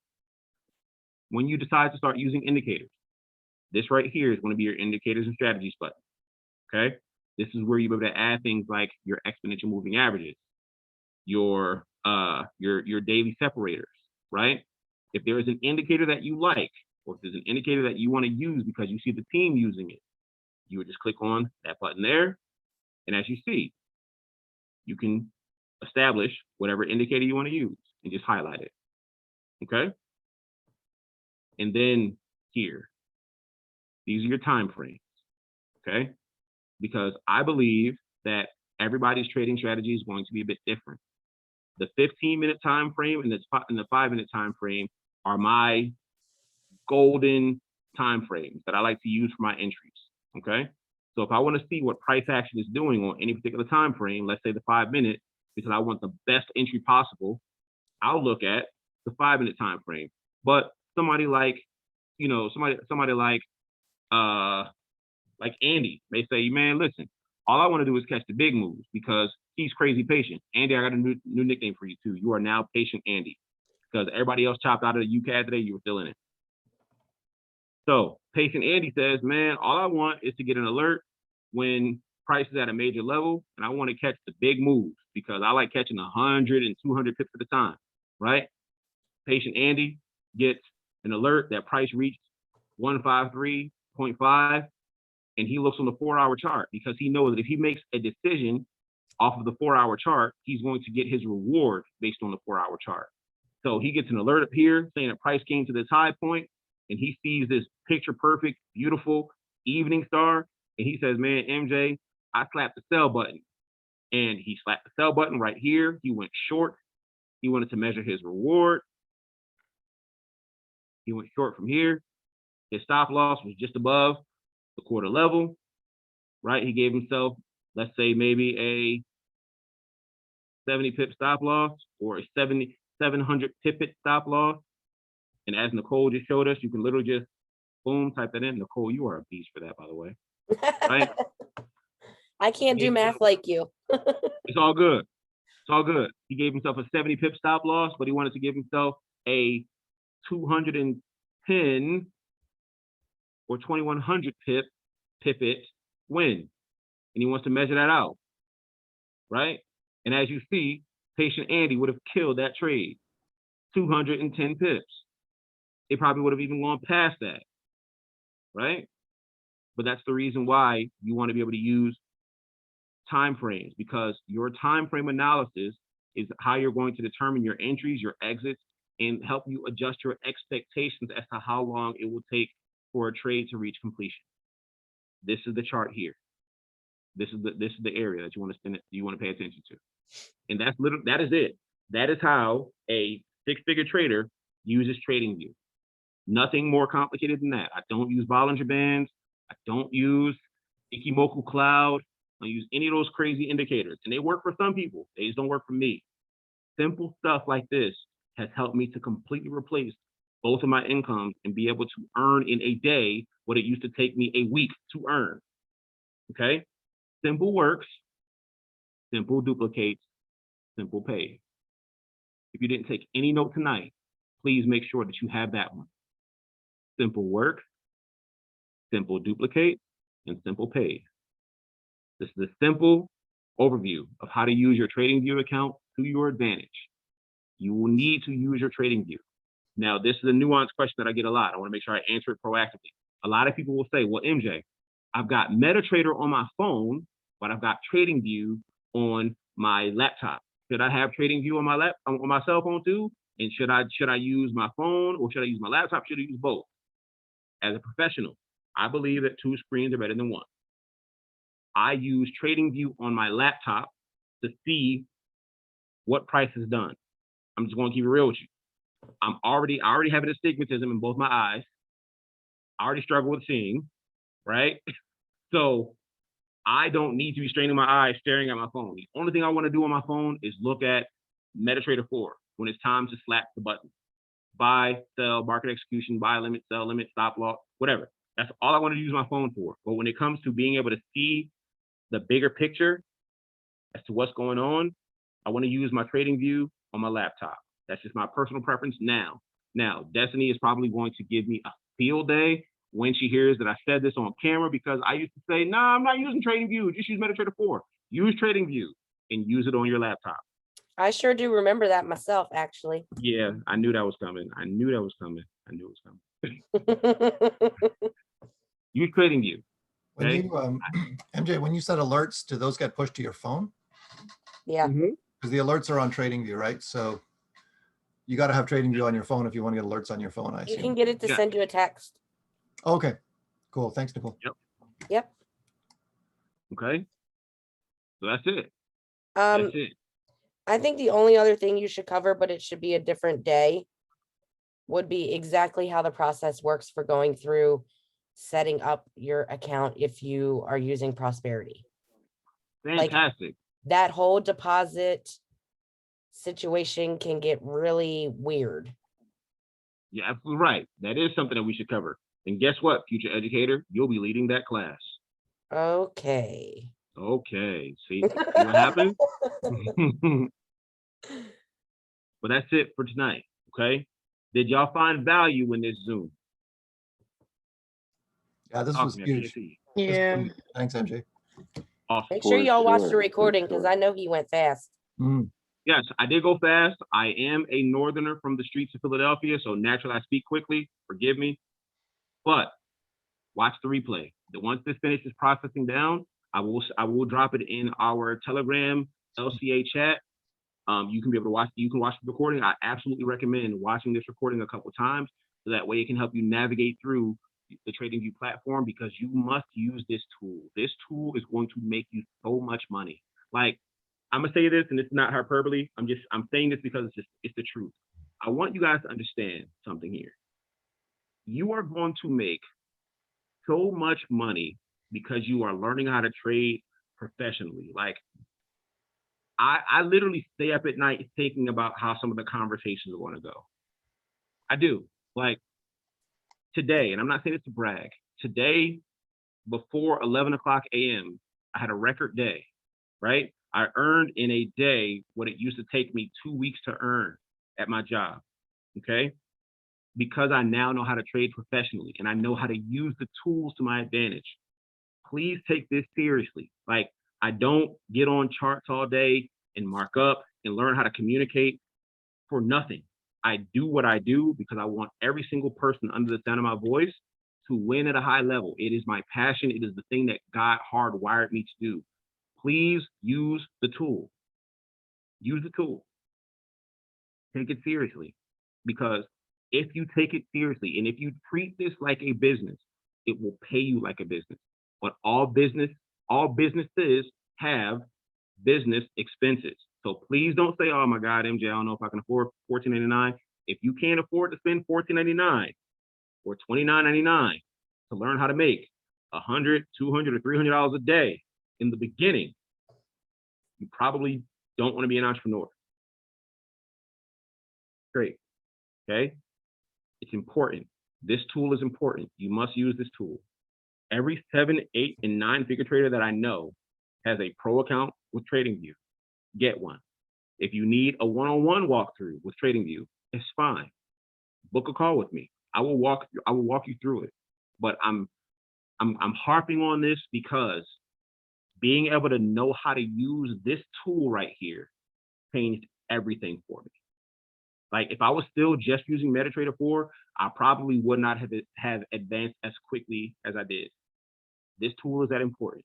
When you decide to start using indicators, this right here is going to be your indicators and strategies button, okay? This is where you'll be able to add things like your exponential moving averages, your daily separators, right? If there is an indicator that you like, or if there's an indicator that you want to use because you see the team using it, you would just click on that button there. And as you see, you can establish whatever indicator you want to use and just highlight it, okay? And then here, these are your time frames, okay? Because I believe that everybody's trading strategy is going to be a bit different. The 15-minute time frame and the 5-minute time frame are my golden time frames that I like to use for my entries, okay? So if I want to see what price action is doing on any particular time frame, let's say the 5-minute, because I want the best entry possible, I'll look at the 5-minute time frame. But somebody like, you know, somebody like Andy may say, man, listen, all I want to do is catch the big moves because he's crazy patient. Andy, I got a new nickname for you too. You are now Patient Andy, because everybody else chopped out of the UCAD today, you were still in it. So Patient Andy says, man, all I want is to get an alert when price is at a major level, and I want to catch the big moves because I like catching 100 and 200 pips at a time, right? Patient Andy gets an alert that price reached 153.5, and he looks on the 4-hour chart because he knows that if he makes a decision off of the 4-hour chart, he's going to get his reward based on the 4-hour chart. So he gets an alert up here saying that price came to this high point, and he sees this picture perfect, beautiful evening star, and he says, man, MJ, I slapped the sell button. And he slapped the sell button right here. He went short. He wanted to measure his reward. He went short from here. His stop loss was just above the quarter level, right? He gave himself, let's say, maybe a 70 pip stop loss or a 700 pipit stop loss. And as Nicole just showed us, you can literally just, boom, type that in. Nicole, you are a beast for that, by the way. Right? I can't do math like you. It's all good. It's all good. He gave himself a 70 pip stop loss, but he wanted to give himself a 210 or 2100 pipit win. And he wants to measure that out, right? And as you see, Patient Andy would have killed that trade, 210 pips. It probably would have even gone past that, right? But that's the reason why you want to be able to use time frames, because your time frame analysis is how you're going to determine your entries, your exits, and help you adjust your expectations as to how long it will take for a trade to reach completion. This is the chart here. This is the area that you want to pay attention to. And that is it. That is how a 6-figure trader uses TradingView. Nothing more complicated than that. I don't use Bollinger Bands. I don't use Ikimoku Cloud. I don't use any of those crazy indicators. And they work for some people. They just don't work for me. Simple stuff like this has helped me to completely replace both of my incomes and be able to earn in a day what it used to take me a week to earn. Okay? Simple works, simple duplicates, simple pays. If you didn't take any note tonight, please make sure that you have that one. Simple work, simple duplicate, and simple pays. This is a simple overview of how to use your TradingView account to your advantage. You will need to use your TradingView. Now, this is a nuanced question that I get a lot. I want to make sure I answer it proactively. A lot of people will say, well, MJ, I've got MetaTrader on my phone, but I've got TradingView on my laptop. Should I have TradingView on my cell phone too? And should I use my phone, or should I use my laptop? Should I use both? As a professional, I believe that 2 screens are better than 1. I use TradingView on my laptop to see what price is done. I'm just going to keep it real with you. I already have an astigmatism in both my eyes. I already struggle with seeing, right? So I don't need to be straining my eyes staring at my phone. The only thing I want to do on my phone is look at MetaTrader 4 when it's time to slap the button. Buy, sell, market execution, buy limit, sell limit, stop loss, whatever. That's all I want to use my phone for. But when it comes to being able to see the bigger picture as to what's going on, I want to use my TradingView on my laptop. That's just my personal preference now. Now, Destiny is probably going to give me a field day when she hears that I said this on camera, because I used to say, nah, I'm not using TradingView. Just use MetaTrader 4. Use TradingView and use it on your laptop. I sure do remember that myself, actually. Yeah, I knew that was coming. I knew that was coming. I knew it was coming. Use TradingView. When Okay? you, MJ, when you set alerts, do those get pushed to your phone? Yeah. Because the alerts are on TradingView, right? So you got to have TradingView on your phone if you want to get alerts on your phone, I You assume. can get it to Yeah. send you a text. Okay, cool. Thanks, Nicole. Yep. Okay. So that's it. Um, That's it. I think the only other thing you should cover, but it should be a different day, would be exactly how the process works for going through setting up your account if you are using Prosperity. Fantastic. That whole deposit situation can get really weird. You're absolutely right. That is something that we should cover. And guess what, future educator? You'll be leading that class. Okay. Okay. See what happened? But that's it for tonight. Okay. Did y'all find value in this Zoom? Yeah, this Talk was to me. I can't huge. see This was Yeah. huge. Thanks, MJ. Awesome. Make sure For y'all watch sure, the for recording, because sure. I know he went fast. Mm. Yes, I did go fast. I am a northerner from the streets of Philadelphia, so naturally I speak quickly. Forgive me. But watch the replay. Once this finishes processing down, I will drop it in our Telegram LCA chat. You can be able to watch. You can watch the recording. I absolutely recommend watching this recording a couple times, so that way it can help you navigate through the TradingView platform, because you must use this tool. This tool is going to make you so much money. Like, I'm gonna say this, and it's not hyperbole. I'm saying this because it's the truth. I want you guys to understand something here. You are going to make so much money because you are learning how to trade professionally. Like, I literally stay up at night thinking about how some of the conversations are going to go. I do. Like today, and I'm not saying this to brag, today before 11 o'clock a.m., I had a record day, right? I earned in a day what it used to take me 2 weeks to earn at my job, okay? Because I now know how to trade professionally and I know how to use the tools to my advantage. Please take this seriously. Like, I don't get on charts all day and mark up and learn how to communicate for nothing. I do what I do because I want every single person under the sound of my voice to win at a high level. It is my passion. It is the thing that God hardwired me to do. Please use the tool. Use the tool. Take it seriously, because if you take it seriously and if you treat this like a business, it will pay you like a business. But all businesses have business expenses. So please don't say, oh my God, MJ, I don't know if I can afford $14.99. If you can't afford to spend $14.99 or $29.99 to learn how to make $100, $200, or $300 a day in the beginning, you probably don't want to be an entrepreneur. Great. Okay. It's important. This tool is important. You must use this tool. Every 7, 8, and 9 figure trader that I know has a pro account with TradingView. Get one. If you need a one-on-one walkthrough with TradingView, it's fine. Book a call with me. I will walk you through it. But I'm harping on this because being able to know how to use this tool right here changed everything for me. Like, if I was still just using MetaTrader 4, I probably would not have advanced as quickly as I did. This tool is that important.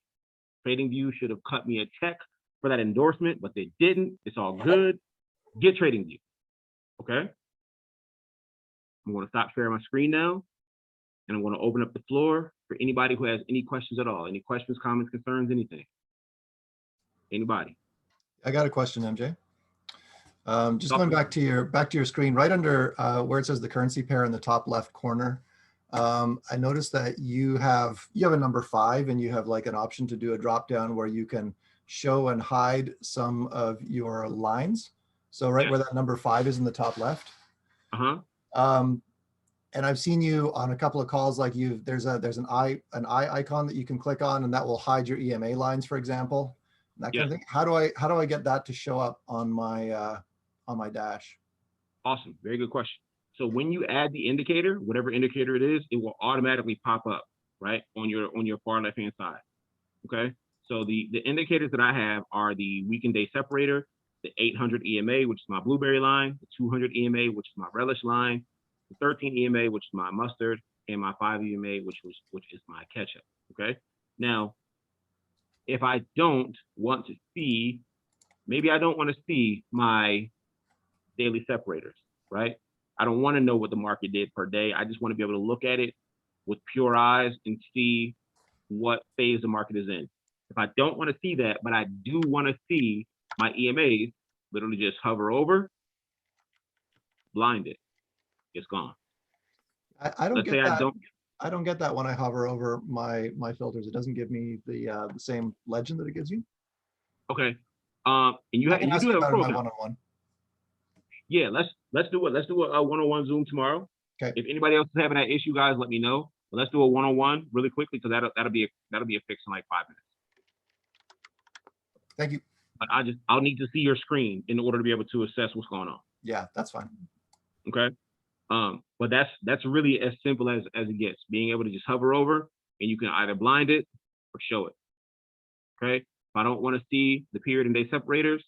TradingView should have cut me a check for that endorsement, but they didn't. It's all good. Get TradingView. Okay? I'm going to stop sharing my screen now, and I'm going to open up the floor for anybody who has any questions at all. Any questions, comments, concerns, anything? Anybody? I got a question, MJ. Just going back to your screen, right under where it says the currency pair in the top left corner. I noticed that you have a number 5, and you have like an option to do a drop down where you can show and hide some of your lines. So right where that number 5 is in the top left. And I've seen you on a couple of calls, like there's an eye icon that you can click on, and that will hide your EMA lines, for example, that kind of thing. How do I get that to show up on my dash? Awesome, very good question. So when you add the indicator, whatever indicator it is, it will automatically pop up right on your far left hand side. Okay, so the indicators that I have are the week and day separator, the 800 EMA, which is my blueberry line, the 200 EMA, which is my relish line, the 13 EMA, which is my mustard, and my 5 EMA, which is my ketchup. Okay, now if I don't want to see, maybe I don't want to see my daily separators, right? I don't want to know what the market did per day. I just want to be able to look at it with pure eyes and see what phase the market is in. If I don't want to see that, but I do want to see my EMAs, literally just hover over, blind it, it's gone. I don't get that. I don't get that when I hover over my filters. It doesn't give me the same legend that it gives you. Okay. And you do have a pro account. One-on-one. Yeah, let's do a one-on-one Zoom tomorrow. Okay. If anybody else is having that issue, guys, let me know. But let's do a one-on-one really quickly, because that'll be a fix in like 5 minutes. Thank you. But I'll need to see your screen in order to be able to assess what's going on. Yeah, that's fine. Okay. But that's really as simple as it gets. Being able to just hover over, and you can either blind it or show it. Okay. If I don't want to see the period and day separators,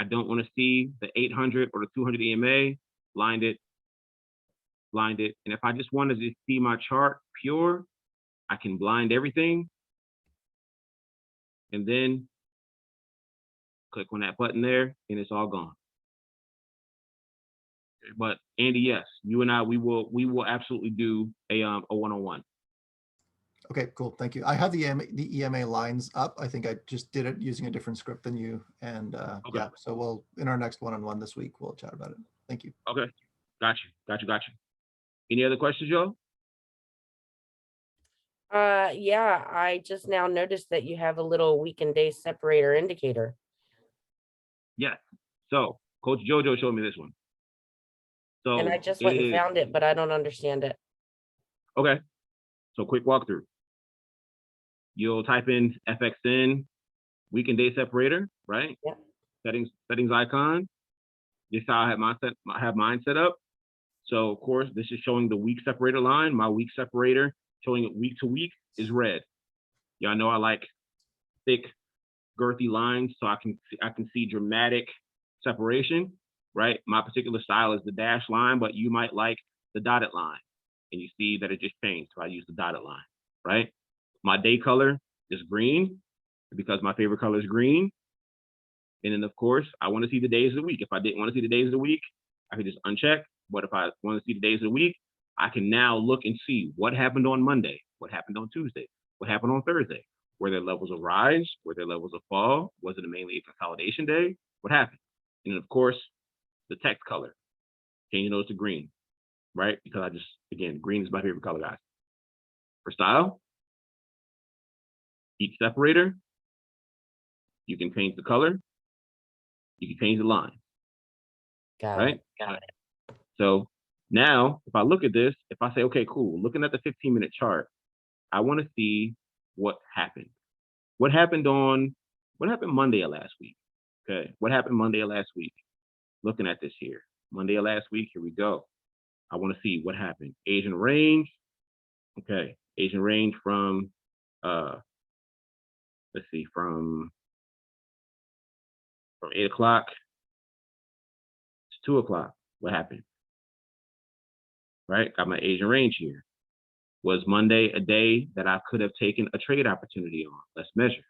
I don't want to see the 800 or the 200 EMA, blind it. And if I just wanted to see my chart pure, I can blind everything and then click on that button there, and it's all gone. But Andy, yes, you and I, we will absolutely do a one-on-one. Okay, cool. Thank you. I have the EMA lines up. I think I just did it using a different script than you. And Okay. yeah, so we'll, in our next one-on-one this week, we'll chat about it. Thank you. Okay, got you. Any other questions, Joe? Yeah, I just now noticed that you have a little week and day separator indicator. Yes. So Coach Jojo showed me this one. So And I just went and found it, but I don't understand it. Okay. So quick walkthrough. You'll type in FXN week and day separator, right? Yeah. Settings icon. This is how I have mine set up. So of course, this is showing the week separator line. My week separator showing it week to week is red. Y'all know I like thick, girthy lines, so I can see dramatic separation, right? My particular style is the dashed line, but you might like the dotted line, and you see that it just changed. So I use the dotted line, right? My day color is green because my favorite color is green. And then of course, I want to see the days of the week. If I didn't want to see the days of the week, I could just uncheck. But if I want to see the days of the week, I can now look and see what happened on Monday, what happened on Tuesday, what happened on Thursday. Were there levels of rise? Were there levels of fall? Was it mainly a consolidation day? What happened? And then of course, the text color, changing those to green, right? Because again, green is my favorite color, guys. For style, each separator, you can change the color, you can change the line. Got right? it. So now, if I look at this, if I say, okay, cool, looking at the 15-minute chart, I want to see what happened. What happened Monday of last week? Okay, what happened Monday of last week? Looking at this here, Monday of last week, here we go. I want to see what happened. Asian range, okay, Asian range from, let's see, from 8 o'clock to 2 o'clock. What happened? Right, got my Asian range here. Was Monday a day that I could have taken a trade opportunity on? Let's measure.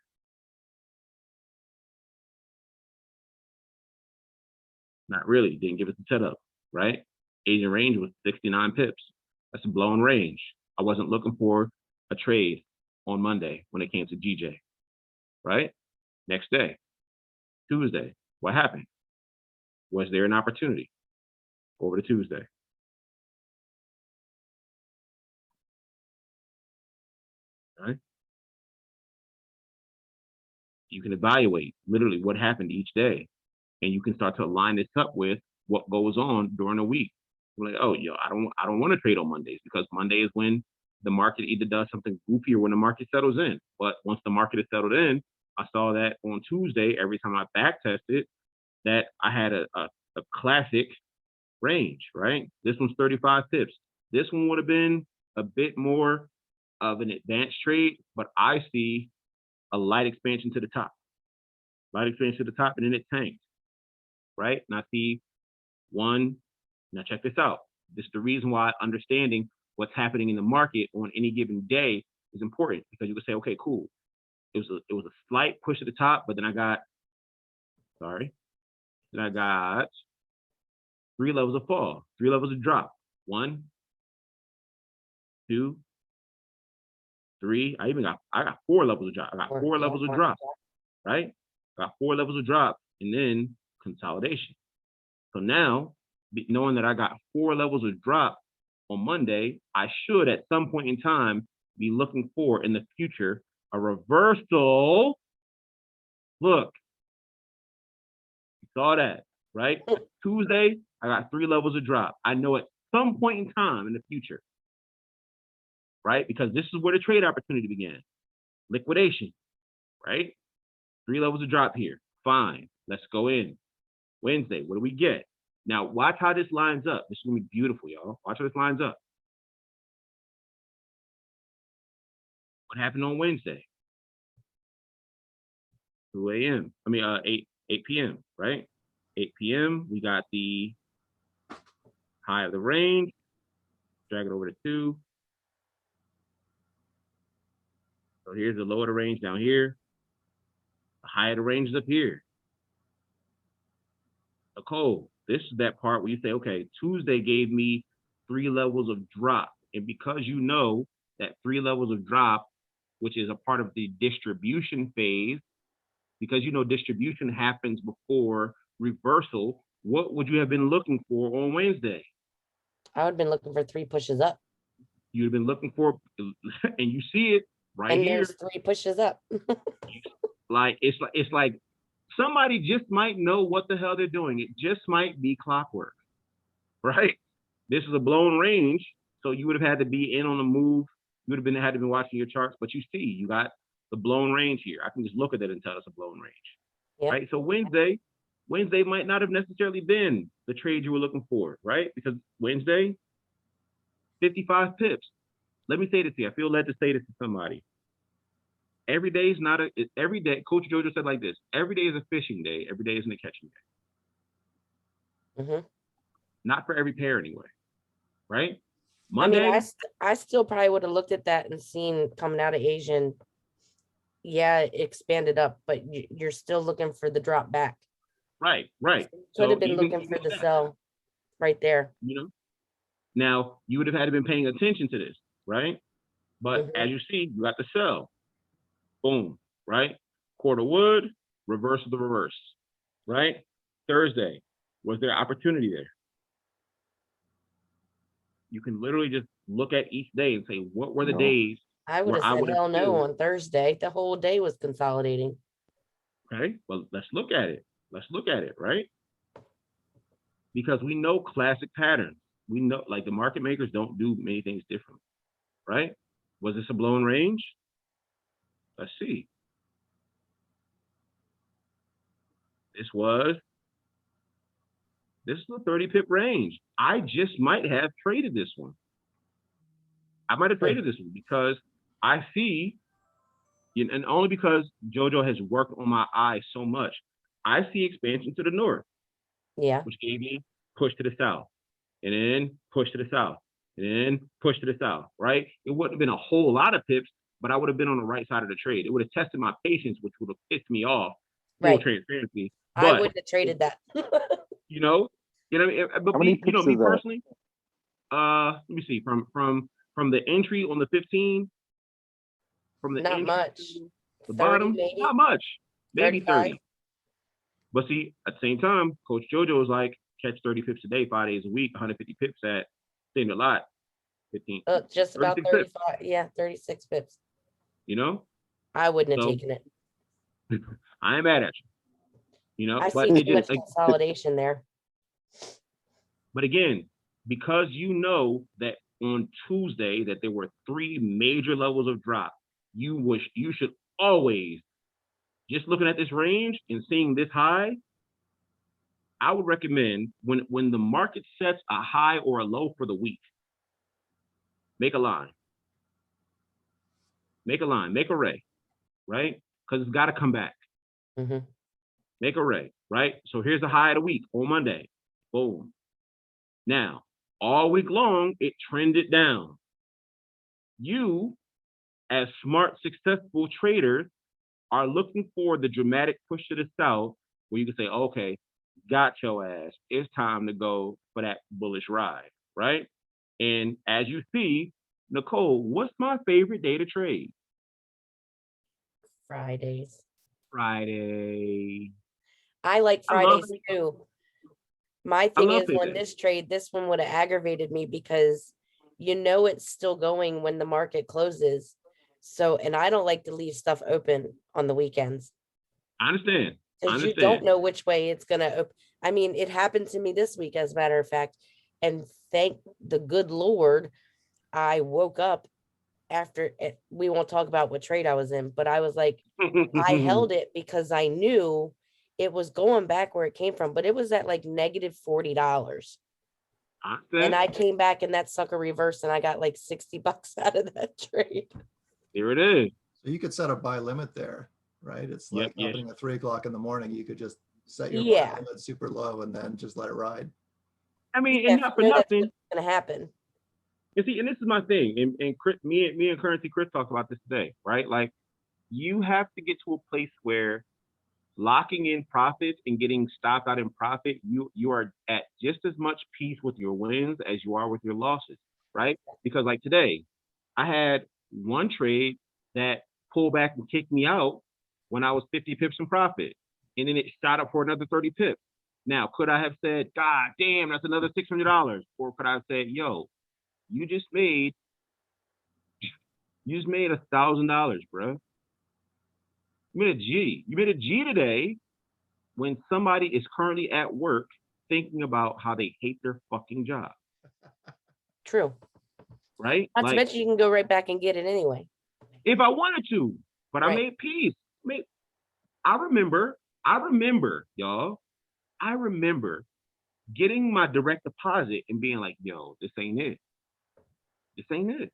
Not really, didn't give us the setup, right? Asian range was 69 pips. That's a blown range. I wasn't looking for a trade on Monday when it came to GJ, right? Next day, Tuesday, what happened? Was there an opportunity over to Tuesday? Right? You can evaluate literally what happened each day, and you can start to align this up with what goes on during the week. Like, oh, yo, I don't want to trade on Mondays, because Monday is when the market either does something goofy or when the market settles in. But once the market is settled in, I saw that on Tuesday, every time I back tested, that I had a classic range, right? This one's 35 pips. This one would have been a bit more of an advanced trade, but I see a light expansion to the top. Light expansion to the top, and then it tanked, right? And I see one. Now check this out. This is the reason why understanding what's happening in the market on any given day is important, because you can say, okay, cool. It was a slight push at the top, but then I got 3 levels of fall, 3 levels of drop. 1, 2, 3. I got 4 levels of drop. I got 4 levels of drop, right? I got 4 levels of drop, and then consolidation. So now, knowing that I got 4 levels of drop on Monday, I should at some point in time be looking for in the future a reversal. Look, you saw that, right? Tuesday, I got 3 levels of drop. I know at some point in time in the future, right? Because this is where the trade opportunity began. Liquidation, right? 3 levels of drop here. Fine, let's go in. Wednesday, what do we get? Now, watch how this lines up. This is gonna be beautiful, y'all. Watch how this lines up. What happened on Wednesday? 2 a.m. 8 p.m., right? 8 p.m., we got the high of the range. Drag it over to 2. So here's the low of the range down here. The high of the range is up here. Nicole, this is that part where you say, okay, Tuesday gave me 3 levels of drop. And because you know that 3 levels of drop, which is a part of the distribution phase, because you know distribution happens before reversal, what would you have been looking for on Wednesday? I would have been looking for 3 pushes up. You'd have been looking for, and you see it right And here. there's 3 pushes up. It's like somebody just might know what the hell they're doing. It just might be clockwork, right? This is a blown range, so you would have had to be in on the move. You would have had to be watching your charts, but you see, you got the blown range here. I can just look at it and tell it's a blown range, Yep. right? So Wednesday might not have necessarily been the trade you were looking for, right? Because Wednesday, 55 pips. Let me say this to you. I feel led to say this to somebody. Every day is not every day. Coach Jojo said like this: every day is a fishing day. Every day isn't a catching day. Mm-hmm. Not for every pair anyway, right? Monday. I mean, I still probably would have looked at that and seen coming out of Asian. Yeah, it expanded up, but you're still looking for the drop back. Right. Could have been looking for the sell right there. You know, now you would have had to been paying attention to this, right? But as you see, you got the sell. Boom, right? Quarter wood, reverse of the reverse, right? Thursday, was there opportunity there? You can literally just look at each day and say, what were the days? I would have said hell no on Thursday. The whole day was consolidating. Okay, well, let's look at it. Let's look at it, right? Because we know classic patterns. We know, like, the market makers don't do many things different, right? Was this a blown range? Let's see. This is a 30 pip range. I just might have traded this one. I might have traded this one because I see, and only because JoJo has worked on my eyes so much, I see expansion to the north. Yeah. Which gave me push to the south, and then push to the south, and then push to the south, right? It wouldn't have been a whole lot of pips, but I would have been on the right side of the trade. It would have tested my patience, which would have pissed me off. Full transparency. But I wouldn't have traded that. you know what I mean? But me personally, let me see, from the entry on the 15, from the not much. the bottom, maybe? Not much, maybe 30. But see, at the same time, Coach JoJo was like, catch 30 pips a day, 5 days a week, 150 pips at same a lot, 15, Just about 36 pips, 35. Yeah, 36 pips. you know? I wouldn't have So taken it. I ain't mad at you, I but see it too much just, consolidation there. but again, because you know that on Tuesday that there were 3 major levels of drop, you should always, just looking at this range and seeing this high, I would recommend when the market sets a high or a low for the week, make a line. Make a line, make a ray, right? Because it's got to come back. Mhm. Make a ray, right? So here's the high of the week on Monday. Boom. Now, all week long, it trended down. You, as smart, successful traders, are looking for the dramatic push to the south where you can say, okay, got your ass. It's time to go for that bullish ride, right? And as you see, Nicole, what's my favorite day to trade? Fridays. Friday. I like I love Fridays it. too. My I thing love is on payday. this trade, this one would have aggravated me because you know it's still going when the market closes. So, and I don't like to leave stuff open on the weekends I understand. I because you understand. don't know which way it's gonna open. I mean, it happened to me this week, as a matter of fact, and thank the good Lord, I woke up after it. We won't talk about what trade I was in, but I was like, I held it because I knew it was going back where it came from, but it was at like negative $40. And I came back and that sucker reversed and I got like 60 bucks out of that trade. Here it is. So you could set a buy limit there, right? It's Yep, like yes. happening at 3 o'clock in the morning. You could just set your Yeah. buy limit super low and then just let it ride. I mean, Yeah, and not for you know that's nothing. what's gonna happen. You see, and this is my thing. And Chris, me and Currency Chris talked about this today, right? Like, you have to get to a place where locking in profits and getting stopped out in profit, you are at just as much peace with your wins as you are with your losses, right? Because like today, I had one trade that pulled back and kicked me out when I was 50 pips in profit, and then it shot up for another 30 pips. Now, could I have said, God damn, that's another $600? Or could I have said, yo, you just made $1,000, bro. You made a G. You made a G today when somebody is currently at work thinking about how they hate their fucking job, True. right? Not to Like, mention you can go right back and get it anyway. if I wanted to, but I Right. made peace. I remember, y'all, I remember getting my direct deposit and being like, yo, this ain't it. This ain't it.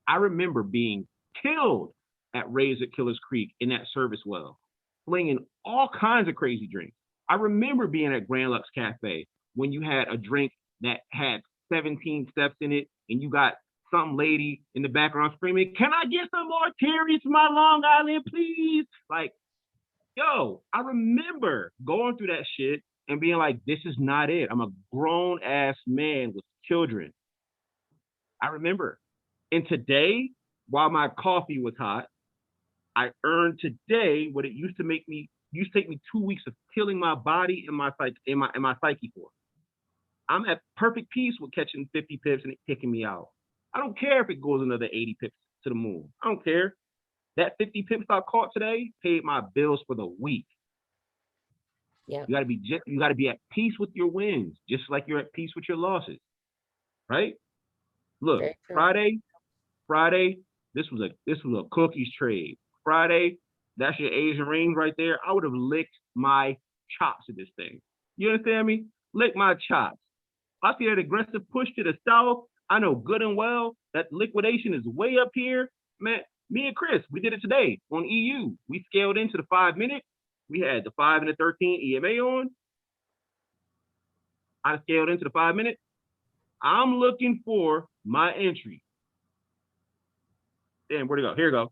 I remember being killed at Rays at Killers Creek in that service well, flinging all kinds of crazy drinks. I remember being at Grand Lux Cafe when you had a drink that had 17 steps in it and you got some lady in the background screaming, can I get some more Terry's for my Long Island, please? Like, yo, I remember going through that shit and being like, this is not it. I'm a grown ass man with children. I remember. And today, while my coffee was hot, I earned today what it used to take me 2 weeks of killing my body and my psyche for. I'm at perfect peace with catching 50 pips and it kicking me out. I don't care if it goes another 80 pips to the moon. I don't care. That 50 pips I caught today paid my bills for the week. Yeah. You gotta be at peace with your wins, just like you're at peace with your losses. Right? Look, Very true. Friday, this was a cookies trade. Friday, that's your Asian range right there. I would have licked my chops at this thing. You understand me? Lick my chops. I see that aggressive push to the south. I know good and well that liquidation is way up here. Man, me and Chris, we did it today on EU. We scaled into the 5 minute. We had the 5 and the 13 EMA on. I scaled into the 5 minute. I'm looking for my entry. Damn, where'd it go? Here we go.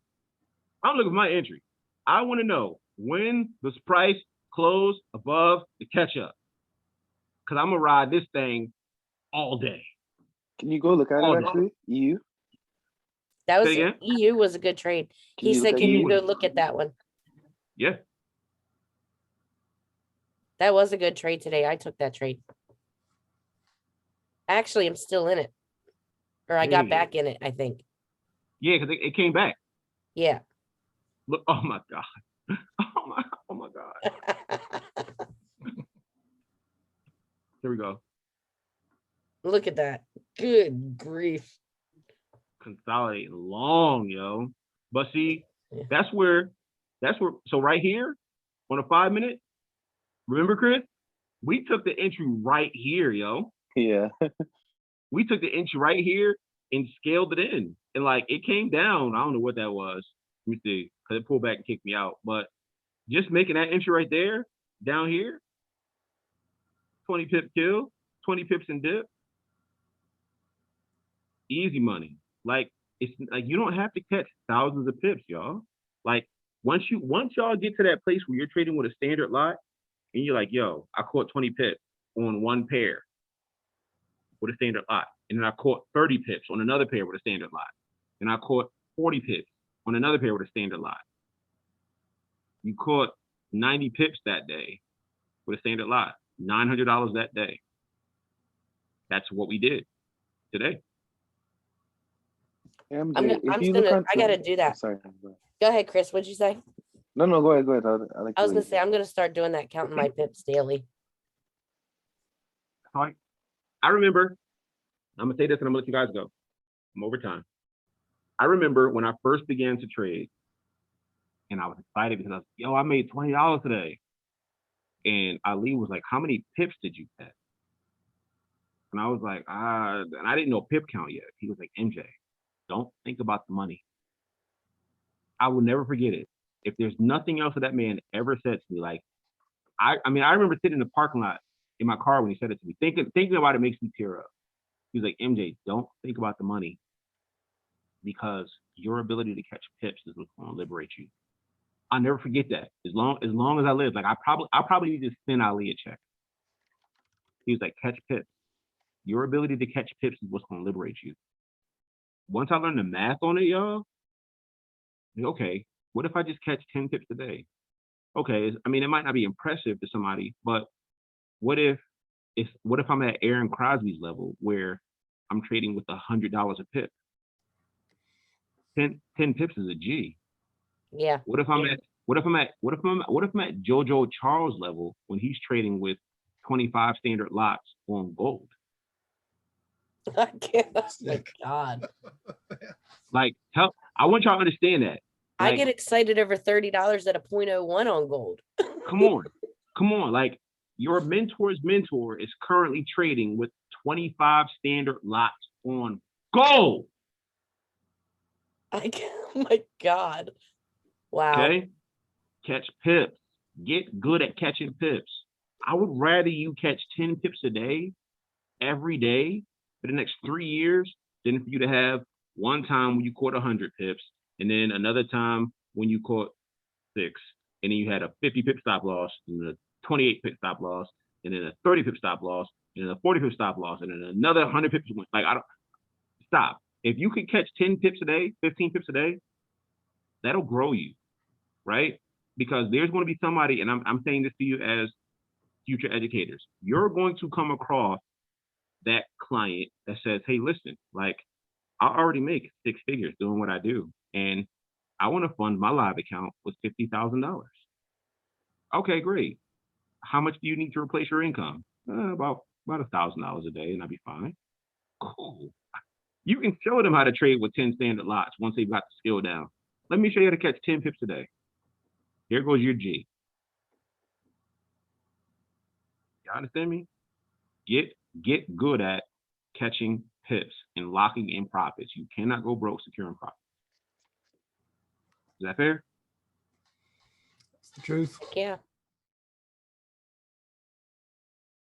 I'm looking for my entry. I want to know when this price closed above the catch up. Because I'm going to ride this thing all day. Can you go look at it actually? EU? That was Say again? EU was a good trade. Can He you said, look at can you EU? go look at that one? Yeah. That was a good trade today. I took that trade. Actually, I'm still in it. Or I got Hey. back in it, I think. Yeah, because it came back. Yeah. Look, oh my God. Oh my God. Here we go. Look at that. Good grief. Consolidate long, yo. But see, Yeah. that's where, so right here on a 5 minute, remember, Chris? We took the entry right here, yo. Yeah. We took the entry right here and scaled it in. And like it came down. I don't know what that was. Let me see. Because it pulled back and kicked me out. But just making that entry right there, down here, 20 pip kill, 20 pips and dip. Easy money. Like it's like you don't have to catch thousands of pips, y'all. Like once y'all get to that place where you're trading with a standard lot and you're like, yo, I caught 20 pips on one pair with a standard lot. And then I caught 30 pips on another pair with a standard lot. And I caught 40 pips on another pair with a standard lot. You caught 90 pips that day with a standard lot, $900 that day. That's what we did today. MJ, if you look I gotta do that. Sorry. Go ahead, Chris. What'd you say? No, go ahead. I was gonna say I'm gonna start doing that, counting my pips daily. I remember, I'm gonna say this and I'm gonna let you guys go. I'm over time. I remember when I first began to trade and I was excited because I was, yo, I made $20 today. And Ali was like, how many pips did you get? And I was like, and I didn't know pip count yet. He was like, MJ, don't think about the money. I will never forget it. If there's nothing else that that man ever said to me, like, I mean, I remember sitting in the parking lot in my car when he said it to me. Thinking about it makes me tear up. He was like, MJ, don't think about the money because your ability to catch pips is what's going to liberate you. I'll never forget that. As long as I live, like I'll probably need to send Ali a check. He was like, catch pips. Your ability to catch pips is what's going to liberate you. Once I learned the math on it, y'all, okay, what if I just catch 10 pips a day? Okay, I mean, it might not be impressive to somebody, but what if I'm at Aaron Crosby's level where I'm trading with $100 a pip? 10 pips is a G. Yeah. What if I'm at JoJo Charles level when he's trading with 25 standard lots on gold? I can't. Oh my God. Like, I want y'all to understand that. Like, I get excited over $30 at a 0.01 on gold. come on. Like, your mentor's mentor is currently trading with 25 standard lots on gold. Oh my God. Wow. Okay? Catch pips. Get good at catching pips. I would rather you catch 10 pips a day, every day, for the next 3 years, than for you to have one time when you caught 100 pips, and then another time when you caught 6, and then you had a 50 pip stop loss, and a 28 pip stop loss, and then a 30 pip stop loss, and then a 40 pip stop loss, and then another 100 pips. Like, I don't stop. If you could catch 10 pips a day, 15 pips a day, that'll grow you, right? Because there's going to be somebody, and I'm saying this to you as future educators, you're going to come across that client that says, hey, listen, like, I already make 6 figures doing what I do, and I want to fund my live account with $50,000. Okay, great. How much do you need to replace your income? About $1,000 a day, and I'll be fine. Cool. You can show them how to trade with 10 standard lots once they've got the skill down. Let me show you how to catch 10 pips a day. Here goes your G. You understand me? Get good at catching pips and locking in profits. You cannot go broke securing profits. Is that fair? It's the truth. Yeah.